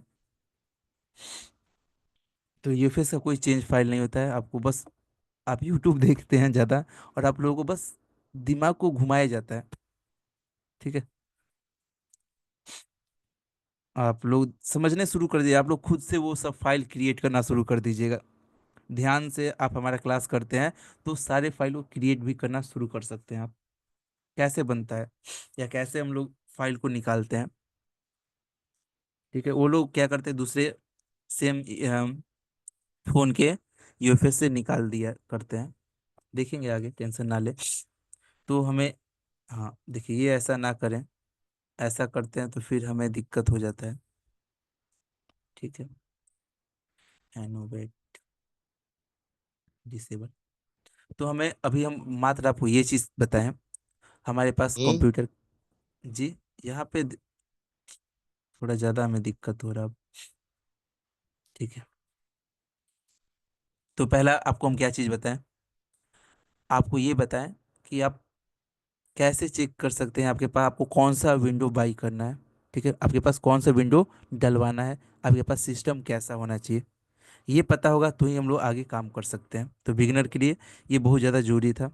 तो यूएफएस का कोई चेंज फाइल नहीं होता है आपको, बस आप यूट्यूब देखते हैं ज़्यादा, और आप लोगों को बस दिमाग को घुमाया जाता है। ठीक है, आप लोग समझने शुरू कर दीजिए, आप लोग खुद से वो सब फाइल क्रिएट करना शुरू कर दीजिएगा। ध्यान से आप हमारा क्लास करते हैं तो सारे फाइल को क्रिएट भी करना शुरू कर सकते हैं आप, कैसे बनता है या कैसे हम लोग फाइल को निकालते हैं। ठीक है, वो लोग क्या करते हैं, दूसरे सेम फोन के यूएफएस से निकाल दिया करते हैं। देखेंगे आगे, टेंशन ना ले। तो हमें, हाँ देखिए, ये ऐसा ना करें, ऐसा करते हैं तो फिर हमें दिक्कत हो जाता है। ठीक है, एनोवेट डिसेबल। तो हमें अभी, हम मात्र आपको ये चीज़ बताएं, हमारे पास हम्म। कंप्यूटर, जी, यहाँ पे थोड़ा ज़्यादा हमें दिक्कत हो रहा है अब। ठीक है, तो पहला आपको हम क्या चीज़ बताएं, आपको ये बताएं कि आप कैसे चेक कर सकते हैं आपके पास, आपको कौन सा विंडो बाई करना है। ठीक है, आपके पास कौन सा विंडो डलवाना है, आपके पास सिस्टम कैसा होना चाहिए, ये पता होगा तो ही हम लोग आगे काम कर सकते हैं। तो बिगिनर के लिए ये बहुत ज़्यादा जरूरी था,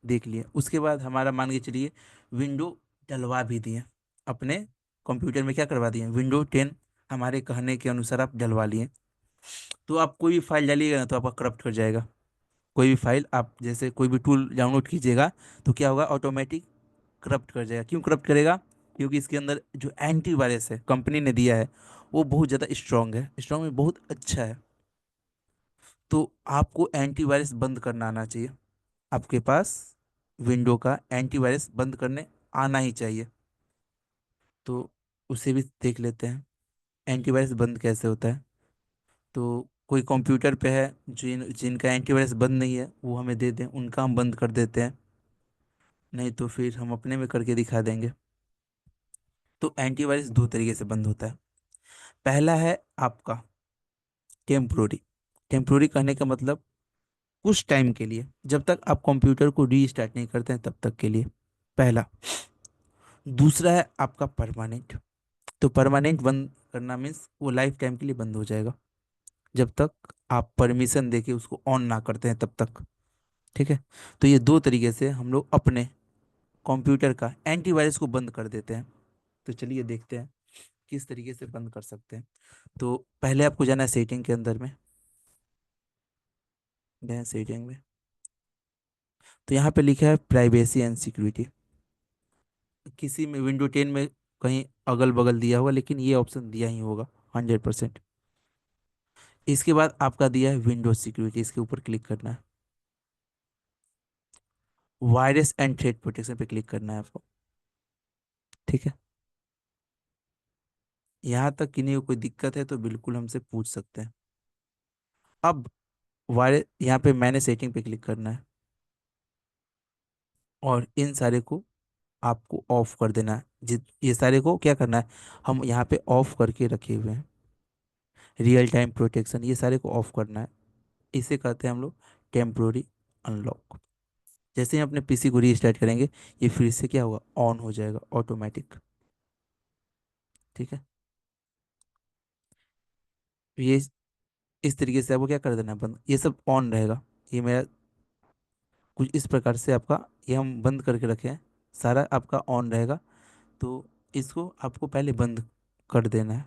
देख लिए। उसके बाद हमारा मान के चलिए विंडो डलवा भी दिए अपने कंप्यूटर में, क्या करवा दिए, विंडो 10 हमारे कहने के अनुसार आप डलवा लिए। तो आप कोई भी फाइल डालिएगा ना तो आपका करप्ट कर जाएगा। कोई भी फाइल आप जैसे कोई भी टूल डाउनलोड कीजिएगा तो क्या होगा, ऑटोमेटिक करप्ट कर जाएगा। क्यों करप्ट करेगा, क्योंकि इसके अंदर जो एंटीवायरस है कंपनी ने दिया है वो बहुत ज़्यादा स्ट्रांग है, स्ट्रांग में बहुत अच्छा है। तो आपको एंटीवायरस बंद करना आना चाहिए, आपके पास विंडो का एंटीवायरस बंद करने आना ही चाहिए। तो उसे भी देख लेते हैं, एंटीवायरस बंद कैसे होता है। तो कोई कंप्यूटर पे है जिनका एंटीवायरस बंद नहीं है वो हमें दे दें, उनका हम बंद कर देते हैं, नहीं तो फिर हम अपने में करके दिखा देंगे। तो एंटीवायरस दो तरीके से बंद होता है। पहला है आपका टेम्प्रोरी। टेम्प्रोरी कहने का मतलब कुछ टाइम के लिए, जब तक आप कंप्यूटर को रीस्टार्ट नहीं करते हैं तब तक के लिए, पहला। दूसरा है आपका परमानेंट। तो परमानेंट बंद करना मीन्स वो लाइफ टाइम के लिए बंद हो जाएगा, जब तक आप परमिशन देके उसको ऑन ना करते हैं तब तक। ठीक है, तो ये दो तरीके से हम लोग अपने कंप्यूटर का एंटीवायरस को बंद कर देते हैं। तो चलिए देखते हैं किस तरीके से बंद कर सकते हैं। तो पहले आपको जाना है सेटिंग के अंदर में, गए सेटिंग में, तो यहाँ पे लिखा है प्राइवेसी एंड सिक्योरिटी। किसी में विंडो 10 में कहीं अगल बगल दिया होगा, लेकिन ये ऑप्शन दिया ही होगा 100%। इसके बाद आपका दिया है विंडो सिक्योरिटी, इसके ऊपर क्लिक करना है। वायरस एंड थ्रेट प्रोटेक्शन पे क्लिक करना है आपको। ठीक है, यहाँ तक किन्हीं को कोई दिक्कत है तो बिल्कुल हमसे पूछ सकते हैं। अब वायरस, यहाँ पे मैंने सेटिंग पे क्लिक करना है, और इन सारे को आपको ऑफ कर देना है। ये सारे को क्या करना है, हम यहाँ पे ऑफ करके रखे हुए हैं। रियल टाइम प्रोटेक्शन, ये सारे को ऑफ करना है। इसे कहते हैं हम लोग टेम्प्रोरी अनलॉक। जैसे ही अपने पीसी को रीस्टार्ट करेंगे ये फिर से क्या होगा, ऑन हो जाएगा ऑटोमेटिक। ठीक है, ये इस तरीके से आपको क्या कर देना है, बंद, ये सब ऑन रहेगा। ये मेरा कुछ इस प्रकार से आपका, ये हम बंद करके रखे हैं, सारा आपका ऑन रहेगा। तो इसको आपको पहले बंद कर देना है।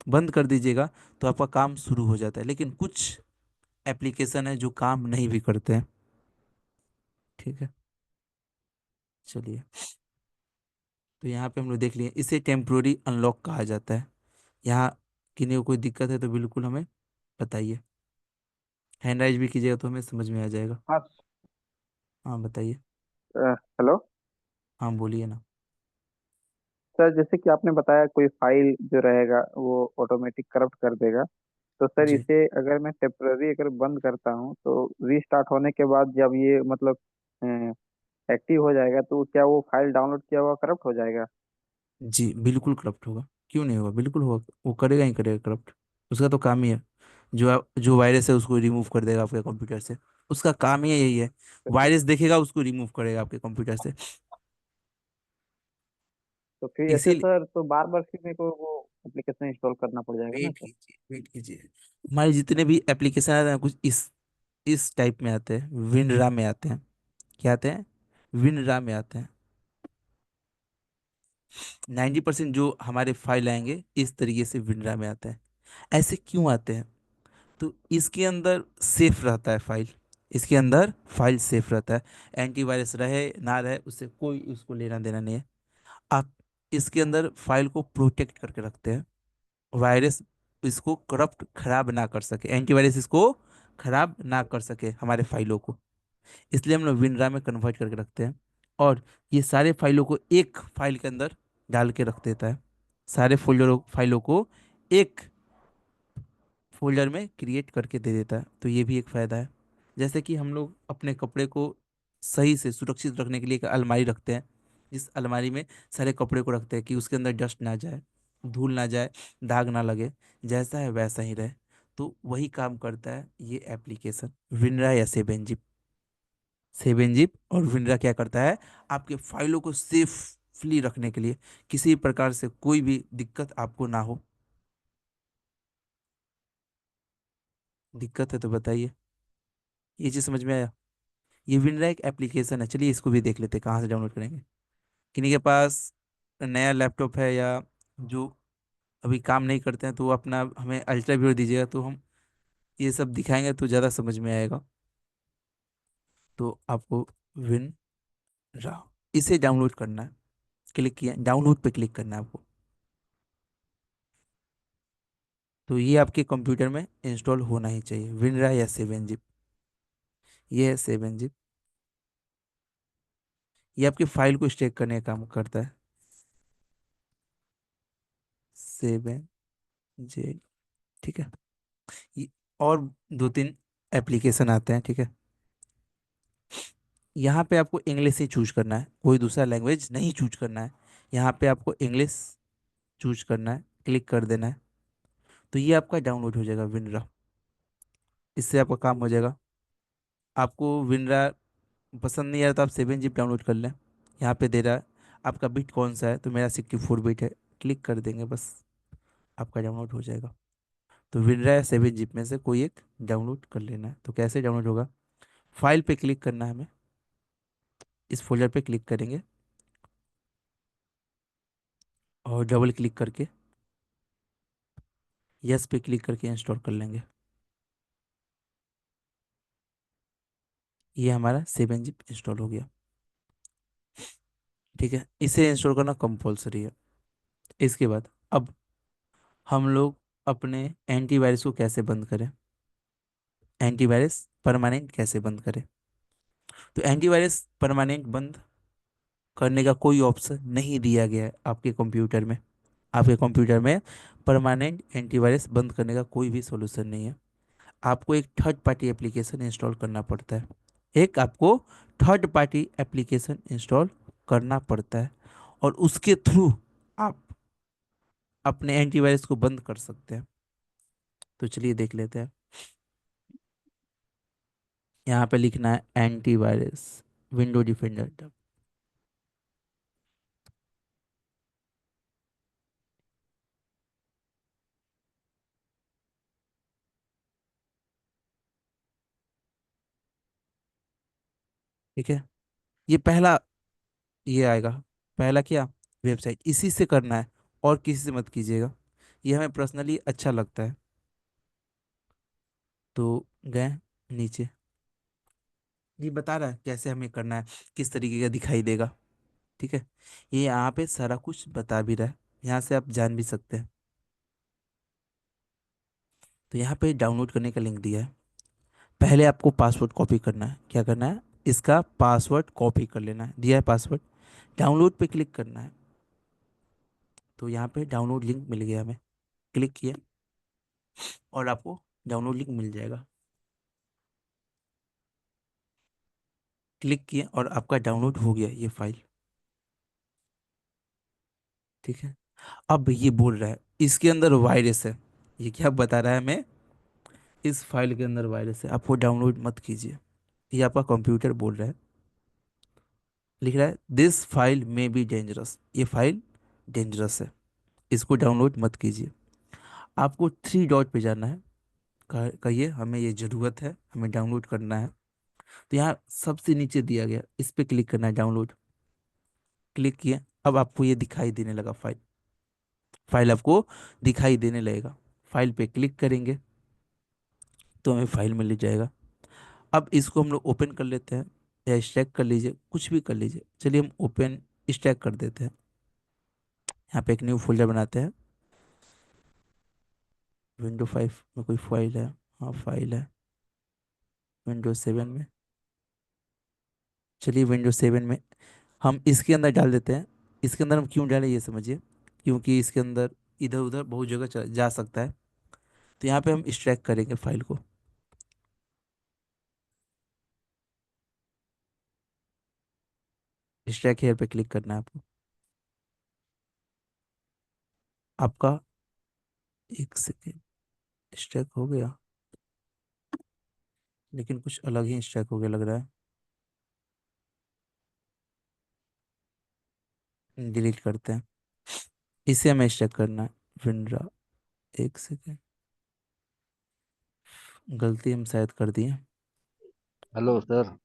बंद कर दीजिएगा तो आपका काम शुरू हो जाता है, लेकिन कुछ एप्लीकेशन है जो काम नहीं भी करते हैं। ठीक है, चलिए। तो यहाँ पे हम लोग देख लिए, इसे टेम्प्रोरी अनलॉक कहा जाता है। यहाँ किन्हीं को कोई दिक्कत है तो बिल्कुल हमें बताइए। हैंड राइज भी कीजिएगा तो हमें समझ में आ जाएगा। हाँ। हाँ बताइए। हेलो हाँ बोलिए ना। सर, जैसे कि आपने बताया कोई फाइल जो रहेगा वो ऑटोमेटिक करप्ट कर देगा। तो सर जी इसे अगर मैं टेम्पररी अगर बंद करता हूँ तो रीस्टार्ट होने के बाद जब ये मतलब एक्टिव हो जाएगा तो क्या वो फाइल डाउनलोड किया हुआ करप्ट हो जाएगा? जी बिल्कुल करप्ट होगा, क्यों नहीं होगा, बिल्कुल होगा, वो करेगा ही करेगा करप्ट। उसका तो काम ही है, जो वायरस है उसको रिमूव कर देगा आपके कंप्यूटर से। उसका काम ही यही है, तो फिर वायरस देखेगा उसको रिमूव करेगा आपके कंप्यूटर से। तो फिर ऐसे इसीलिए सर तो बार बार फिर मेरे को वो एप्लीकेशन इंस्टॉल करना पड़ जाएगा ना वेट सर? कीजिए, वेट कीजिए। हमारे जितने भी एप्लीकेशन आते हैं कुछ इस टाइप में आते हैं, विनरा में आते हैं। क्या आते हैं? विनरा में आते हैं। 90% जो हमारे फाइल आएंगे इस तरीके से विनरा में आते हैं। ऐसे क्यों आते हैं? तो इसके अंदर सेफ रहता है फाइल। इसके अंदर फाइल सेफ रहता है। एंटीवायरस रहे ना रहे उससे कोई उसको लेना देना नहीं है। आप इसके अंदर फाइल को प्रोटेक्ट करके रखते हैं। वायरस इसको करप्ट खराब ना कर सके, एंटीवायरस इसको खराब ना कर सके हमारे फाइलों को। इसलिए हम लोग विनरा में कन्वर्ट करके रखते हैं। और ये सारे फाइलों को एक फाइल के अंदर डाल के रख देता है। सारे फोल्डरों फाइलों को एक फोल्डर में क्रिएट करके दे देता है। तो ये भी एक फ़ायदा है। जैसे कि हम लोग अपने कपड़े को सही से सुरक्षित रखने के लिए एक अलमारी रखते हैं। जिस अलमारी में सारे कपड़े को रखते हैं कि उसके अंदर डस्ट ना जाए, धूल ना जाए, दाग ना लगे, जैसा है वैसा ही रहे। तो वही काम करता है ये एप्लीकेशन विनरा या सेवेनजिप। सेवेनजिप और विनरा क्या करता है? आपके फाइलों को सेफली रखने के लिए, किसी प्रकार से कोई भी दिक्कत आपको ना हो। दिक्कत है तो बताइए। ये चीज़ समझ में आया? ये विनरा एक एप्लीकेशन है, चलिए इसको भी देख लेते हैं कहाँ से डाउनलोड करेंगे। किन्हीं के पास नया लैपटॉप है या जो अभी काम नहीं करते हैं तो वो अपना हमें अल्ट्रा व्यू दीजिएगा तो हम ये सब दिखाएंगे तो ज़्यादा समझ में आएगा। तो आपको विनरा इसे डाउनलोड करना है। क्लिक किया, डाउनलोड पे क्लिक करना है आपको। तो ये आपके कंप्यूटर में इंस्टॉल होना ही चाहिए, विनरा या सेवन जिप। ये है सेवन जिप। ये आपकी फाइल को स्टेक करने का काम करता है। सेवन जे, ठीक है। ये- और दो तीन एप्लीकेशन आते हैं, ठीक है। यहाँ पे आपको इंग्लिश ही चूज करना है, कोई दूसरा लैंग्वेज नहीं चूज करना है। यहाँ पे आपको इंग्लिश चूज करना है, क्लिक कर देना है। तो ये आपका डाउनलोड हो जाएगा विनरा। इससे आपका काम हो जाएगा। आपको विनरा पसंद नहीं आ रहा तो आप सेवन जिप डाउनलोड कर लें। यहाँ पे दे रहा है आपका बिट कौन सा है, तो मेरा 64 बिट है। क्लिक कर देंगे बस, आपका डाउनलोड हो जाएगा। तो विनरा या सेवन जिप में से कोई एक डाउनलोड कर लेना है। तो कैसे डाउनलोड होगा? फाइल पे क्लिक करना है हमें, इस फोल्डर पे क्लिक करेंगे और डबल क्लिक करके यस पे क्लिक करके इंस्टॉल कर लेंगे। ये हमारा सेवन जिप इंस्टॉल हो गया। ठीक है, इसे इंस्टॉल करना कंपलसरी है। इसके बाद अब हम लोग अपने एंटीवायरस को कैसे बंद करें, एंटीवायरस परमानेंट कैसे बंद करें। तो एंटीवायरस परमानेंट बंद करने का कोई ऑप्शन नहीं दिया गया है आपके कंप्यूटर में। आपके कंप्यूटर में परमानेंट एंटीवायरस बंद करने का कोई भी सॉल्यूशन नहीं है। आपको एक थर्ड पार्टी एप्लीकेशन इंस्टॉल करना पड़ता है। एक आपको थर्ड पार्टी एप्लीकेशन इंस्टॉल करना पड़ता है और उसके थ्रू आप अपने एंटीवायरस को बंद कर सकते हैं। तो चलिए देख लेते हैं। यहाँ पे लिखना है एंटीवायरस विंडो डिफेंडर। ठीक है, ये पहला, ये आएगा पहला क्या, वेबसाइट इसी से करना है, और किसी से मत कीजिएगा। ये हमें पर्सनली अच्छा लगता है। तो गए नीचे, ये बता रहा है कैसे हमें करना है, किस तरीके का दिखाई देगा। ठीक है, ये यहाँ पे सारा कुछ बता भी रहा है, यहाँ से आप जान भी सकते हैं। तो यहाँ पे डाउनलोड करने का लिंक दिया है। पहले आपको पासवर्ड कॉपी करना है। क्या करना है, इसका पासवर्ड कॉपी कर लेना है, दिया है पासवर्ड। डाउनलोड पे क्लिक करना है। तो यहाँ पे डाउनलोड लिंक मिल गया हमें, क्लिक किया और आपको डाउनलोड लिंक मिल जाएगा। क्लिक किया और आपका डाउनलोड हो गया ये फाइल। ठीक है, अब ये बोल रहा है इसके अंदर वायरस है। ये क्या बता रहा है हमें, इस फाइल के अंदर वायरस है, आप वो डाउनलोड मत कीजिए। ये आपका कंप्यूटर बोल रहा है, लिख रहा है दिस फाइल में बी डेंजरस, ये फाइल डेंजरस है, इसको डाउनलोड मत कीजिए। आपको थ्री डॉट पे जाना है, कहिए हमें ये ज़रूरत है, हमें डाउनलोड करना है। तो यहाँ सबसे नीचे दिया गया, इस पे क्लिक करना है, डाउनलोड। क्लिक किए, अब आपको ये दिखाई देने लगा फाइल, फाइल आपको दिखाई देने लगेगा। फाइल पे क्लिक करेंगे तो हमें फाइल मिल जाएगा। अब इसको हम लोग ओपन कर लेते हैं, या स्टैक कर लीजिए, कुछ भी कर लीजिए। चलिए हम ओपन स्टैक कर देते हैं। यहाँ पे एक न्यू फोल्डर बनाते हैं। विंडो 5 में कोई फाइल है? हाँ फाइल है। विंडो 7 में, चलिए विंडो 7 में हम इसके अंदर डाल देते हैं। इसके अंदर हम क्यों डालें ये समझिए, क्योंकि इसके अंदर इधर उधर बहुत जगह जा सकता है। तो यहाँ पे हम एक्सट्रैक्ट करेंगे फाइल को। एक्सट्रैक्ट हेयर पे क्लिक करना है आपको। आपका एक सेकेंड, एक्सट्रैक्ट हो गया, लेकिन कुछ अलग ही एक्सट्रैक्ट हो गया लग रहा है। डिलीट करते हैं, इसे हमें एक्सट्रैक्ट करना है। विंड्रा, एक सेकेंड, गलती हम शायद कर दिए। Hello sir.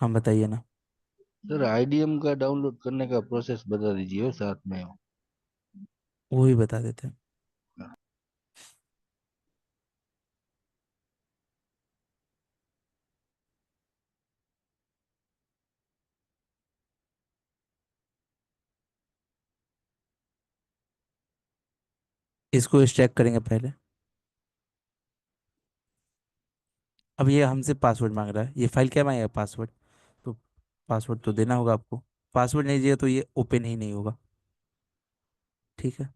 हम बताइए ना। सर आईडीएम का डाउनलोड करने का प्रोसेस बता दीजिए साथ में। वो ही बता देते हैं। इसको एक्सट्रैक्ट करेंगे पहले। अब ये हमसे पासवर्ड मांग रहा है, ये फाइल क्या मांगेगा, पासवर्ड। तो पासवर्ड तो देना होगा आपको। पासवर्ड नहीं दिया तो ये ओपन ही नहीं होगा। ठीक है,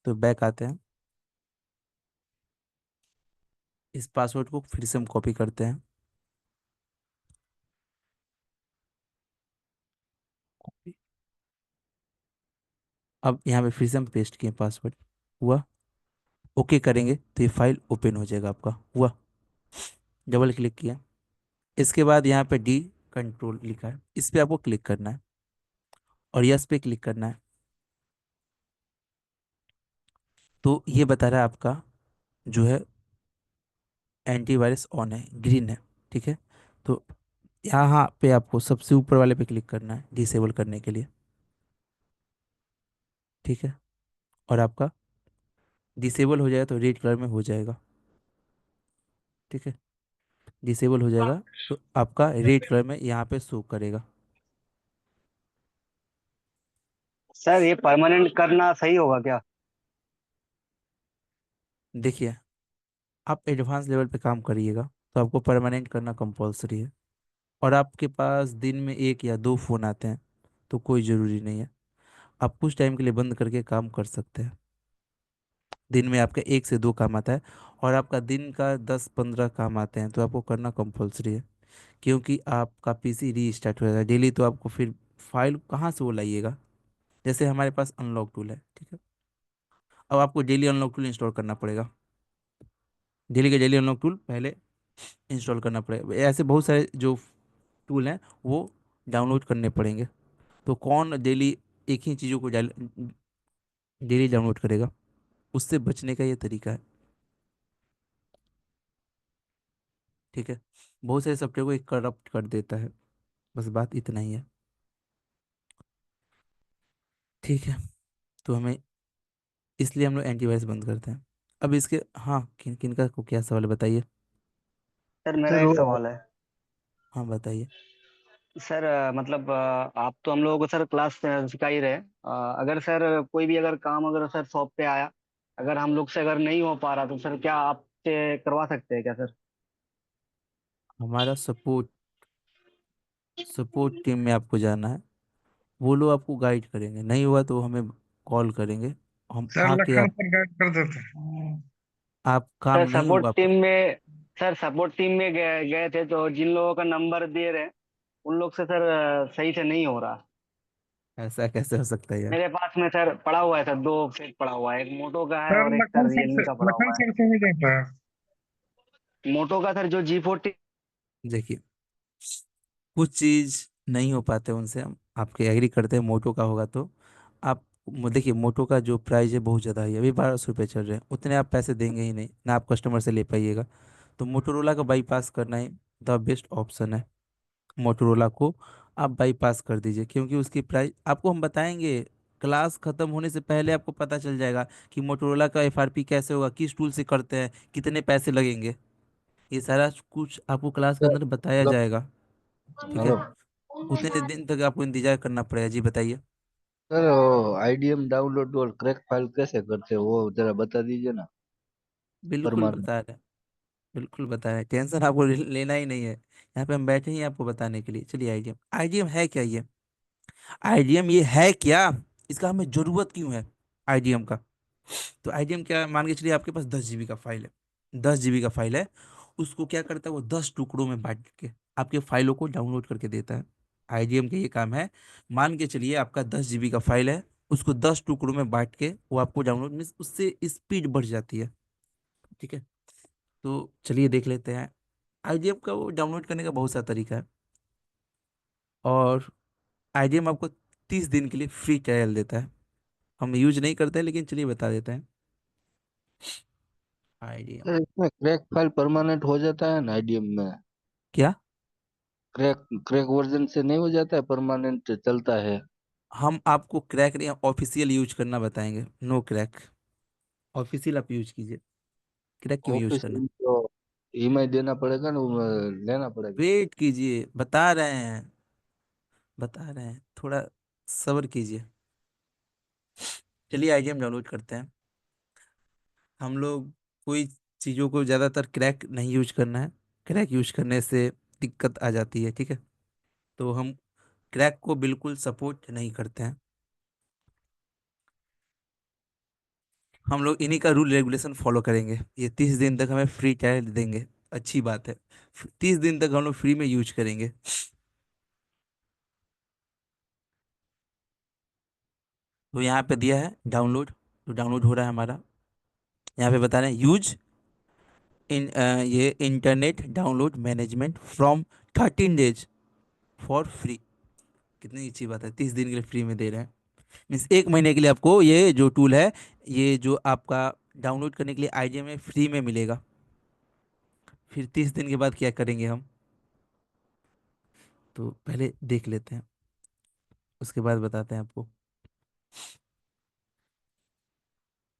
तो बैक आते हैं। इस पासवर्ड को फिर से हम कॉपी करते हैं। Copy। अब यहाँ पे फिर से हम पेस्ट किए पासवर्ड, हुआ। ओके करेंगे तो ये फाइल ओपन हो जाएगा आपका, हुआ। डबल क्लिक किया, इसके बाद यहाँ पे डी कंट्रोल लिखा है, इस पे आपको क्लिक करना है और यस पे क्लिक करना है। तो ये बता रहा है आपका जो है एंटीवायरस ऑन है, ग्रीन है। ठीक है, तो यहाँ पे आपको सबसे ऊपर वाले पे क्लिक करना है डिसेबल करने के लिए। ठीक है, और आपका डिसेबल हो जाएगा तो रेड कलर में हो जाएगा। ठीक है, डिसेबल हो जाएगा तो आपका रेड कलर में यहाँ पे शो करेगा। सर ये परमानेंट करना सही होगा क्या? देखिए, आप एडवांस लेवल पे काम करिएगा तो आपको परमानेंट करना कंपलसरी है। और आपके पास दिन में एक या दो फ़ोन आते हैं तो कोई ज़रूरी नहीं है, आप कुछ टाइम के लिए बंद करके काम कर सकते हैं। दिन में आपका एक से दो काम आता है, और आपका दिन का 10-15 काम आते हैं तो आपको करना कंपलसरी है। क्योंकि आपका पीसी रीस्टार्ट हो जाएगा डेली, तो आपको फिर फाइल कहाँ से वो लाइएगा। जैसे हमारे पास अनलॉक टूल है, ठीक है, अब आपको डेली अनलॉक टूल इंस्टॉल करना पड़ेगा। डेली के डेली अनलॉक टूल पहले इंस्टॉल करना पड़ेगा। ऐसे बहुत सारे जो टूल हैं वो डाउनलोड करने पड़ेंगे। तो कौन डेली एक ही चीज़ों को डेली डाउनलोड करेगा, उससे बचने का ये तरीका है। ठीक है, बहुत सारे सॉफ्टवेयर को एक करप्ट कर देता है, बस बात इतना ही है। ठीक है, तो हमें इसलिए हम लोग एंटीवायरस बंद करते हैं। अब इसके, हाँ, किन किन का को क्या सवाल है बताइए। सर मेरा सर एक वो सवाल है। हाँ बताइए। सर मतलब आप तो हम लोगों को सर क्लास सिखा ही रहे हैं। अगर सर कोई भी अगर काम अगर सर शॉप पे आया, अगर हम लोग से अगर नहीं हो पा रहा तो सर क्या आपसे करवा सकते हैं क्या सर? हमारा सपोर्ट सपोर्ट टीम में आपको जाना है। वो लोग आपको गाइड करेंगे, नहीं हुआ तो हमें कॉल करेंगे, हम सर आके लखन आप पर गाइड कर देते। आप काम सर नहीं सपोर्ट हुआ टीम आपका। में सर सपोर्ट टीम में गए गए थे तो जिन लोगों का नंबर दे रहे हैं उन लोग से सर सही से नहीं हो रहा। ऐसा कैसे हो सकता है यार। मेरे पास में सर पड़ा हुआ है सर, दो सेट पड़ा हुआ है, एक मोटो का है सर और एक लखन सर सर रियलमी से का पड़ा लखन हुआ है। सर से हो जाता है। मोटो का सर जो G40। देखिए, कुछ चीज नहीं हो पाते उनसे, हम आपके एग्री करते हैं, मोटो का होगा तो आप देखिए, मोटो का जो प्राइस है बहुत ज़्यादा है, अभी 1200 रुपये चल रहे हैं, उतने आप पैसे देंगे ही नहीं ना, आप कस्टमर से ले पाइएगा। तो मोटोरोला का बाईपास करना ही द बेस्ट ऑप्शन है। मोटोरोला को आप बाईपास कर दीजिए, क्योंकि उसकी प्राइस आपको हम बताएंगे, क्लास खत्म होने से पहले आपको पता चल जाएगा कि मोटोरोला का एफआरपी कैसे होगा, किस टूल से करते हैं, कितने पैसे लगेंगे, ये सारा कुछ आपको क्लास के अंदर बताया हेलो जाएगा। ठीक हेलो है, उतने दिन तक आपको इंतजार करना पड़ेगा। जी बताइए। सर, आईडीएम डाउनलोड और क्रैक फाइल कैसे करते हैं वो जरा बता दीजिए ना। बिल्कुल परमानेंट। बता रहे हैं, बिल्कुल बता रहे हैं, टेंशन आपको लेना ही नहीं है, यहाँ पे हम बैठे ही हैं आपको बताने के लिए। चलिए, आईडीएम आईडीएम है क्या ये, आईडीएम ये है क्या, इसका हमें जरूरत क्यों है आईडीएम का। तो आईडीएम क्या, मान के चलिए आपके पास 10 जीबी का फाइल है, 10 जीबी का फाइल है, उसको क्या करता है वो 10 टुकड़ों में बांट के आपके फाइलों को डाउनलोड करके देता है। आईडीएम का ये काम है। मान के चलिए आपका 10 जीबी का फाइल है, उसको 10 टुकड़ों में बांट के वो आपको डाउनलोड मीन्स उससे स्पीड बढ़ जाती है। ठीक है, तो चलिए देख लेते हैं। आईडीएम का वो डाउनलोड करने का बहुत सा तरीका है, और आईडीएम आपको 30 दिन के लिए फ्री ट्रायल देता है। हम यूज नहीं करते हैं, लेकिन चलिए बता देते हैं। आईडीएम सर इसमें क्रैक फाइल परमानेंट हो जाता है ना आईडीएम में? क्या, क्रैक क्रैक वर्जन से नहीं हो जाता है, परमानेंट चलता है? हम आपको क्रैक नहीं, ऑफिशियल यूज करना बताएंगे, नो क्रैक, ऑफिशियल आप यूज कीजिए, क्रैक क्यों यूज ऑफिस करना। तो ईएमआई देना पड़ेगा ना, वो लेना पड़ेगा। वेट कीजिए, बता रहे हैं, बता रहे हैं, थोड़ा सब्र कीजिए। चलिए आईडीएम डाउनलोड करते हैं। हम लोग कोई चीज़ों को ज़्यादातर क्रैक नहीं यूज करना है, क्रैक यूज करने से दिक्कत आ जाती है। ठीक है, तो हम क्रैक को बिल्कुल सपोर्ट नहीं करते हैं। हम लोग इन्हीं का रूल रेगुलेशन फॉलो करेंगे। ये 30 दिन तक हमें फ्री ट्रायल देंगे, अच्छी बात है, 30 दिन तक हम लोग फ्री में यूज करेंगे। तो यहाँ पे दिया है डाउनलोड, तो डाउनलोड हो रहा है हमारा। यहाँ पे बता रहे हैं यूज इन ये internet download management from 13 days for free. कितनी अच्छी बात है, 30 दिन के लिए फ्री में दे रहे हैं। मीन्स 1 महीने के लिए आपको ये जो टूल है, ये जो आपका डाउनलोड करने के लिए आईडी में फ्री में मिलेगा। फिर 30 दिन के बाद क्या करेंगे हम, तो पहले देख लेते हैं, उसके बाद बताते हैं आपको।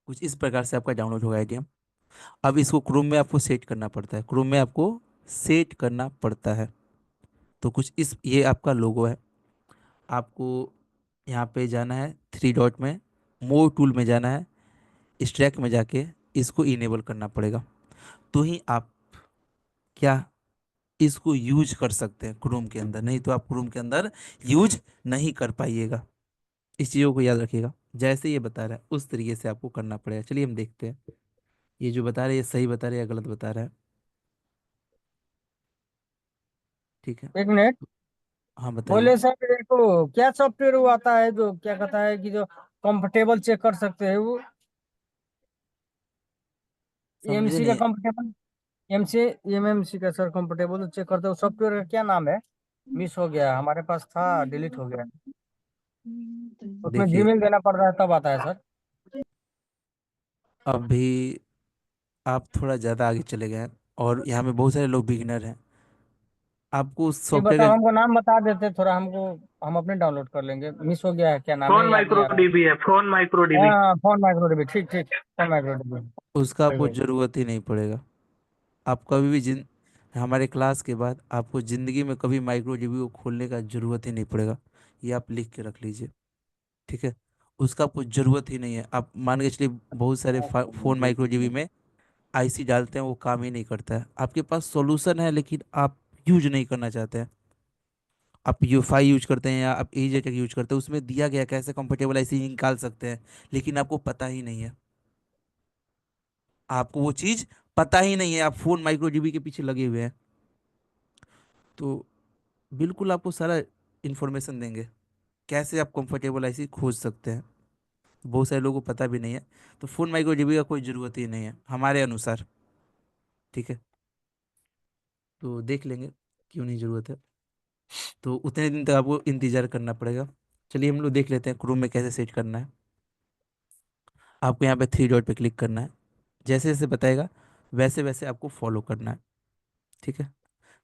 कुछ इस प्रकार से आपका डाउनलोड होगा आईडी। अब इसको क्रोम में आपको सेट करना पड़ता है, क्रोम में आपको सेट करना पड़ता है। तो कुछ इस, ये आपका लोगो है, आपको यहाँ पे जाना है 3 डॉट में, मोर टूल में जाना है, स्ट्रैक में जाके इसको इनेबल करना पड़ेगा, तो ही आप क्या इसको यूज कर सकते हैं क्रोम के अंदर, नहीं तो आप क्रोम के अंदर यूज नहीं कर पाइएगा। इस चीज़ों को याद रखिएगा, जैसे ये बता रहा है उस तरीके से आपको करना पड़ेगा। चलिए हम देखते हैं, ये जो बता रहे हैं ये सही बता रहे हैं या गलत बता रहा है। ठीक है, एक मिनट। हाँ बताइए। बोले सर मेरे को क्या सॉफ्टवेयर वो आता है जो क्या कहता है कि जो कंफर्टेबल चेक कर सकते हैं वो, समझे एमसी का नहीं। कंफर्टेबल, एमसी एमएमसी का सर कंफर्टेबल चेक करते हो सॉफ्टवेयर का क्या नाम है? मिस हो गया, हमारे पास था, डिलीट हो गया। उसमें देखिए, जीमेल देना पड़ रहा है तब आता है सर। अभी आप थोड़ा ज़्यादा आगे चले गए हैं, और यहाँ पे बहुत सारे लोग बिगिनर हैं, आपको उस नहीं सॉफ्टवेयर बताओ, का हमको नाम बता देते थोड़ा हमको। हम अपने डाउनलोड कर लेंगे। मिस हो गया है, क्या नाम फोन है, याद नहीं माइक्रो आ रहा है। डीबी है, फोन माइक्रो डीबी। हाँ, फोन माइक्रो डीबी, ठीक ठीक, फोन माइक्रो डीबी। उसका वही आपको वही। ज़रूरत ही नहीं पड़ेगा। आप कभी भी हमारे क्लास के बाद आपको ज़िंदगी में कभी माइक्रो डीबी को खोलने का ज़रूरत ही नहीं पड़ेगा। ये आप लिख के रख लीजिए, ठीक है। उसका आपको ज़रूरत ही नहीं है। आप मान के चलिए बहुत सारे फ़ोन माइक्रो डीबी में आईसी डालते हैं, वो काम ही नहीं करता है। आपके पास सॉल्यूशन है लेकिन आप यूज नहीं करना चाहते हैं। आप यूएफआई यूज करते हैं या आप एजेटेक यूज करते हैं, उसमें दिया गया कैसे कंफर्टेबल आईसी निकाल सकते हैं, लेकिन आपको पता ही नहीं है। आपको वो चीज़ पता ही नहीं है, आप फ़ोन माइक्रो डीबी के पीछे लगे हुए हैं। तो बिल्कुल आपको सारा इन्फॉर्मेशन देंगे कैसे आप कंफर्टेबल आईसी खोज सकते हैं। बहुत सारे लोगों को पता भी नहीं है। तो फ़ोन माइक्रो डीबी का कोई ज़रूरत ही नहीं है हमारे अनुसार, ठीक है। तो देख लेंगे क्यों नहीं ज़रूरत है। तो उतने दिन तक आपको इंतज़ार करना पड़ेगा। चलिए हम लोग देख लेते हैं क्रोम में कैसे सेट करना है। आपको यहाँ पे थ्री डॉट पे क्लिक करना है। जैसे जैसे बताएगा वैसे वैसे आपको फॉलो करना है, ठीक है।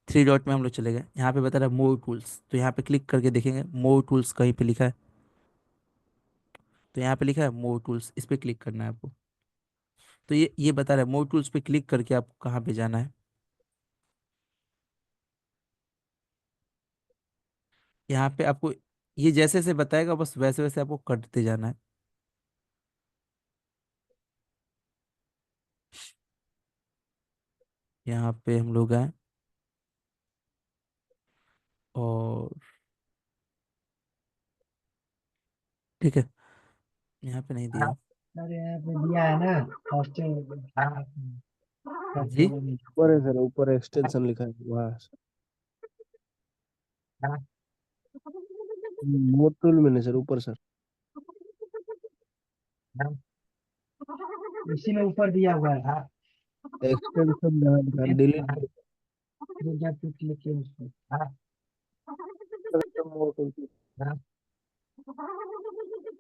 थ्री डॉट में हम लोग चले गए, यहाँ पे बता रहा है मोर टूल्स, तो यहाँ पे क्लिक करके देखेंगे मोर टूल्स कहीं पे लिखा है। तो यहाँ पे लिखा है मोर टूल्स, इस पे क्लिक करना है आपको। तो ये बता रहा है मोर टूल्स पे क्लिक करके आपको कहाँ पे जाना है। यहाँ पे आपको ये जैसे जैसे बताएगा बस वैसे वैसे आपको करते जाना है। यहाँ पे हम लोग आए और ठीक है, यहाँ पे नहीं दिया। सर यहाँ पे दिया है ना, हॉस्टल। जी, ऊपर है सर, ऊपर एक्सटेंशन लिखा है वहाँ। मोर टूल में नहीं सर, ऊपर सर। इसी में ऊपर दिया हुआ है। एक्सटेंशन जहाँ लिखा है डिलीट। क्लिक किया उस पर। मोर टूल।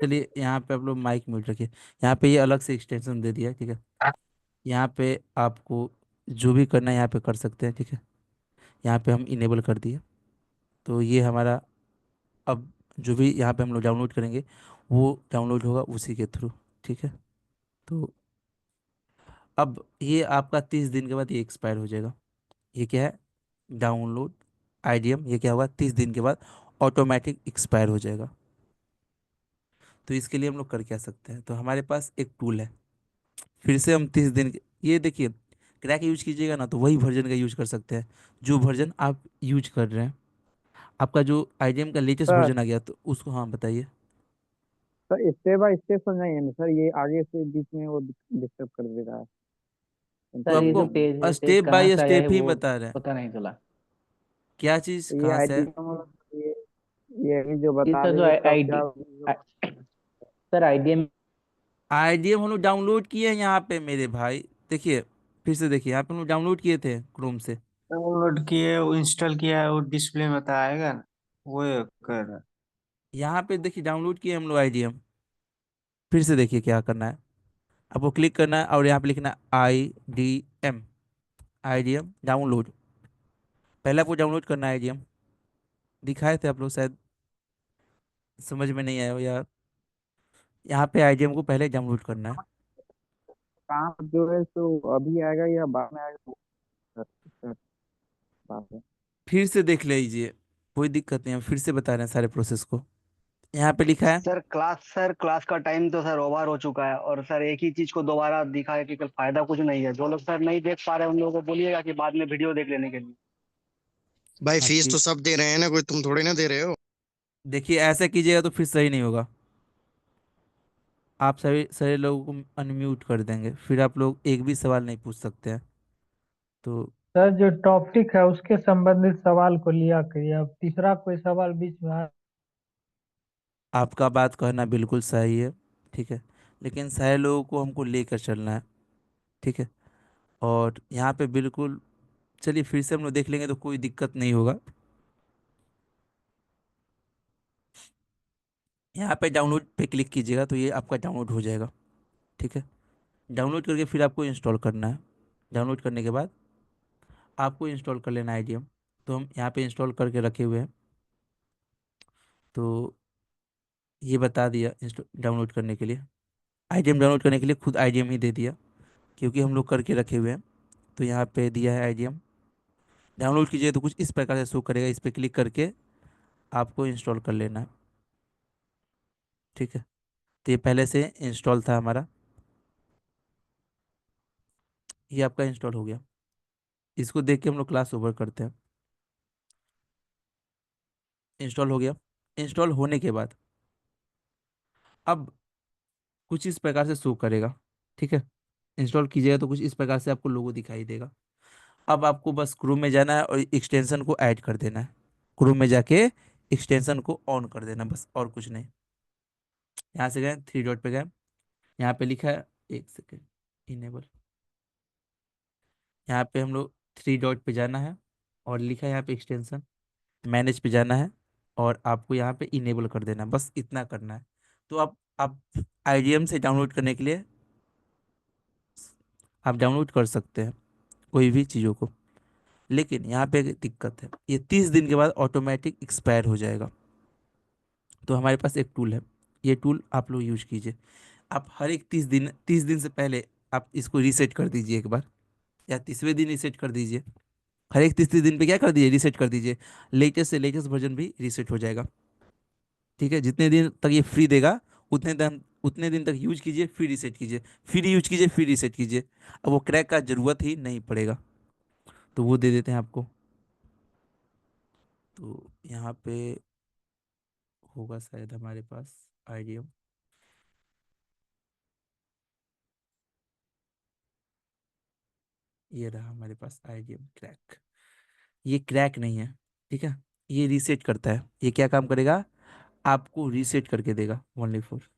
चलिए यहाँ पे आप लोग माइक म्यूट रखिए। यहाँ पे ये अलग से एक्सटेंशन दे दिया है, ठीक है। यहाँ पे आपको जो भी करना है यहाँ पे कर सकते हैं, ठीक है। यहाँ पे हम इनेबल कर दिए। तो ये हमारा अब जो भी यहाँ पे हम लोग डाउनलोड करेंगे वो डाउनलोड होगा उसी के थ्रू, ठीक है। तो अब ये आपका 30 दिन के बाद ये एक्सपायर हो जाएगा। ये क्या है, डाउनलोड आईडीएम। ये क्या होगा, 30 दिन के बाद ऑटोमेटिक एक्सपायर हो जाएगा। तो इसके लिए हम लोग कर क्या सकते हैं, तो हमारे पास एक टूल है। फिर से हम 30 दिन ये देखिए, क्रैक यूज कीजिएगा ना तो वही वर्जन का यूज कर सकते हैं जो वर्जन आप यूज कर रहे हैं। आपका जो आईडीएम का लेटेस्ट सर वर्जन आ गया तो उसको हाँ बताइए। सर स्टेप बाय स्टेप समझाइए ना सर, ये आगे से बीच में वो डिस्टर्ब कर दे रहा है। तो सर ये जो पेज आपको है, पेज स्टेप कहाँ बाय से आया है स्टेप ही वो बता रहे हैं पता नहीं चला। क्या चीज़ तो ये कहाँ से है। आईडिया मतलब ये अभी जो ये बता सर रहे जो हैं कब आईडी, क्या सर आईडीएम। आईडीएम हम लोग डाउनलोड किए हैं यहाँ पे मेरे भाई। देखिए, फिर से देखिए, यहाँ पे हम लोग डाउनलोड किए थे क्रोम से। डाउनलोड किए, वो इंस्टॉल किया है, वो डिस्प्ले में बताएगा ना, वो कर रहा है। यहाँ पे देखिए डाउनलोड किए हम लोग आईडीएम। फिर से देखिए क्या करना है, आपको क्लिक करना है और यहाँ पे लिखना है आईडीएम। आईडीएम डाउनलोड, पहले आपको डाउनलोड करना है आईडीएम। दिखाए थे आप लोग शायद, समझ में नहीं आया हो या। यहाँ पे आईडीएम को पहले डाउनलोड करना है। काम जो है तो अभी आएगा या बाद में आएगा सर, सर, बात है। फिर से देख लीजिए, कोई दिक्कत नहीं है, हम फिर से बता रहे हैं सारे प्रोसेस को। यहाँ पे लिखा है सर क्लास का टाइम तो सर ओवर हो चुका है, और सर एक ही चीज को दोबारा दिखाए कि कल फायदा कुछ नहीं है। जो लोग सर नहीं देख पा रहे हैं उन लोगों को बोलिएगा कि बाद में वीडियो देख लेने के लिए। भाई फीस आपकी तो सब दे रहे हैं ना, कोई तुम थोड़ी ना दे रहे हो। देखिए ऐसा कीजिएगा तो फिर सही नहीं होगा। आप सभी सारे लोगों को अनम्यूट कर देंगे, फिर आप लोग एक भी सवाल नहीं पूछ सकते हैं। तो सर जो टॉपिक है उसके संबंधित सवाल को लिया करिए, अब तीसरा कोई सवाल बीच में आपका बात कहना बिल्कुल सही है, ठीक है। लेकिन सारे लोगों को हमको लेकर चलना है, ठीक है। और यहाँ पे बिल्कुल, चलिए फिर से हम लोग देख लेंगे तो कोई दिक्कत नहीं होगा। यहाँ पे डाउनलोड पे क्लिक कीजिएगा तो ये आपका डाउनलोड हो जाएगा, ठीक है। डाउनलोड करके फिर आपको इंस्टॉल करना है। डाउनलोड करने के बाद आपको इंस्टॉल कर लेना है आईडीएम। तो हम यहाँ पे इंस्टॉल करके रखे हुए हैं। तो ये बता दिया डाउनलोड करने के लिए। आईडीएम डाउनलोड करने के लिए खुद आईडीएम ही दे दिया, क्योंकि हम लोग करके रखे हुए हैं। तो यहाँ पे दिया है आईडीएम। डाउनलोड कीजिए तो कुछ इस प्रकार से शो करेगा, इस पर क्लिक करके आपको इंस्टॉल कर लेना है। ठीक है, तो ये पहले से इंस्टॉल था हमारा, ये आपका इंस्टॉल हो गया। इसको देख के हम लोग क्लास ओवर करते हैं। इंस्टॉल हो गया। इंस्टॉल होने के बाद अब कुछ इस प्रकार से शो करेगा। ठीक है, इंस्टॉल कीजिएगा तो कुछ इस प्रकार से आपको लोगो दिखाई देगा। अब आपको बस क्रोम में जाना है और एक्सटेंशन को ऐड कर देना है। क्रोम में जाके एक्सटेंशन को ऑन कर देना, बस और कुछ नहीं। यहाँ से गए, थ्री डॉट पे गए, यहाँ पे लिखा है, एक सेकेंड, इनेबल। यहाँ पे हम लोग थ्री डॉट पे जाना है और लिखा है यहाँ पे एक्सटेंशन, मैनेज पे जाना है और आपको यहाँ पे इनेबल कर देना है, बस इतना करना है। तो आप आईडीएम से डाउनलोड करने के लिए आप डाउनलोड कर सकते हैं कोई भी चीज़ों को। लेकिन यहाँ पे एक दिक्कत है, ये 30 दिन के बाद ऑटोमेटिक एक्सपायर हो जाएगा। तो हमारे पास एक टूल है, ये टूल आप लोग यूज कीजिए। आप हर एक 30 दिन से पहले आप इसको रीसेट कर दीजिए एक बार, या 30वें दिन रीसेट कर दीजिए। हर एक 30 दिन पे क्या कर दीजिए, रीसेट कर दीजिए। लेटेस्ट से लेटेस्ट वर्जन भी रीसेट हो जाएगा। ठीक है, जितने दिन तक ये फ्री देगा उतने दिन तक यूज कीजिए, फिर रीसेट कीजिए, फिर यूज कीजिए, फिर रीसेट कीजिए। अब वो क्रैक का जरूरत ही नहीं पड़ेगा। तो वो दे देते हैं आपको। तो यहाँ पे होगा शायद हमारे पास आईडीएम, ये रहा हमारे पास आईडीएम क्रैक। ये क्रैक नहीं है, ठीक है, ये रीसेट करता है। ये क्या काम करेगा, आपको रीसेट करके देगा ओनली फॉर।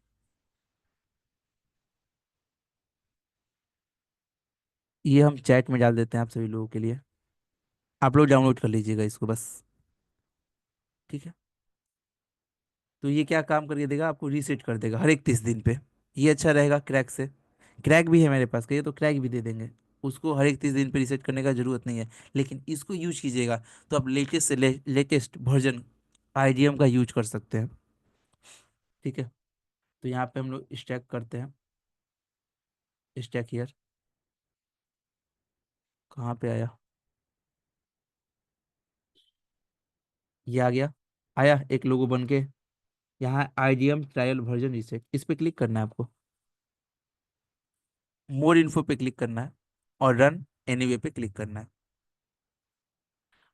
ये हम चैट में डाल देते हैं आप सभी लोगों के लिए, आप लोग डाउनलोड कर लीजिएगा इसको बस। ठीक है, तो ये क्या काम करके देगा, आपको रीसेट कर देगा हर एक 30 दिन पे। ये अच्छा रहेगा क्रैक से। क्रैक भी है मेरे पास, कहिए तो क्रैक भी दे देंगे। उसको हर एक 30 दिन पे रीसेट करने का जरूरत नहीं है। लेकिन इसको यूज कीजिएगा तो आप लेटेस्ट से लेटेस्ट वर्जन आईडीएम का यूज कर सकते हैं। ठीक है, तो यहाँ पे हम लोग स्टैक करते हैं, स्टैक हियर। कहाँ पे आया, ये आ गया। आया एक लोगो बन के। यहाँ आईडीएम ट्रायल वर्जन रीसेट, इस पे क्लिक करना है आपको। मोर इन्फो पे क्लिक करना है और रन एनीवे पे क्लिक करना है।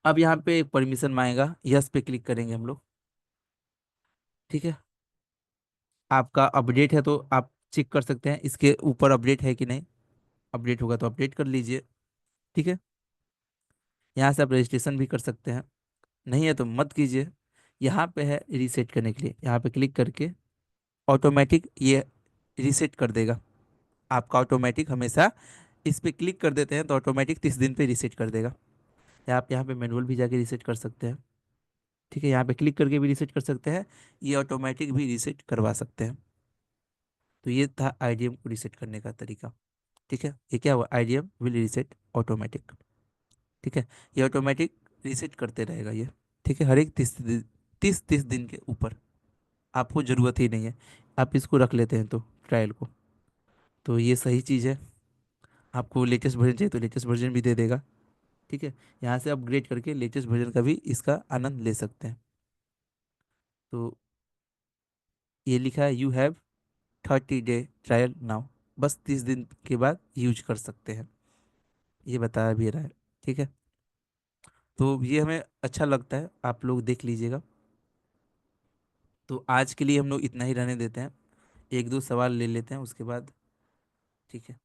अब यहाँ पे एक परमिशन मांगेगा, यस पे क्लिक करेंगे हम लोग। ठीक है, आपका अपडेट है तो आप चेक कर सकते हैं इसके ऊपर अपडेट है कि नहीं। अपडेट होगा तो अपडेट कर लीजिए। ठीक है, यहाँ से आप रजिस्ट्रेशन भी कर सकते हैं, नहीं है तो मत कीजिए। यहाँ पे है रीसेट करने के लिए, यहाँ पे क्लिक करके ऑटोमेटिक ये रीसेट कर देगा आपका। ऑटोमेटिक हमेशा इस पे क्लिक कर देते हैं तो ऑटोमेटिक 30 दिन पे रीसेट कर देगा। या आप यहाँ पे मैनुअल भी जाके रीसेट कर सकते हैं। ठीक है, यहाँ पे क्लिक करके भी रीसेट कर सकते हैं, ये ऑटोमेटिक भी रीसेट करवा सकते हैं। तो ये था आईडीएम को रीसेट करने का तरीका। ठीक है, ये क्या हुआ, आईडीएम विल रीसेट ऑटोमेटिक। ठीक है, ये ऑटोमेटिक रीसेट करते रहेगा ये। ठीक है, हर एक 30 दिन के ऊपर। आपको ज़रूरत ही नहीं है, आप इसको रख लेते हैं तो ट्रायल को। तो ये सही चीज़ है। आपको लेटेस्ट वर्जन चाहिए तो लेटेस्ट वर्जन भी दे देगा। ठीक है, यहाँ से अपग्रेड करके लेटेस्ट वर्जन का भी इसका आनंद ले सकते हैं। तो ये लिखा है, you have 30 day trial now, बस 30 दिन के बाद यूज कर सकते हैं, ये बताया भी रहा है। ठीक है, तो ये हमें अच्छा लगता है, आप लोग देख लीजिएगा। तो आज के लिए हम लोग इतना ही रहने देते हैं, एक दो सवाल ले लेते हैं उसके बाद। ठीक है।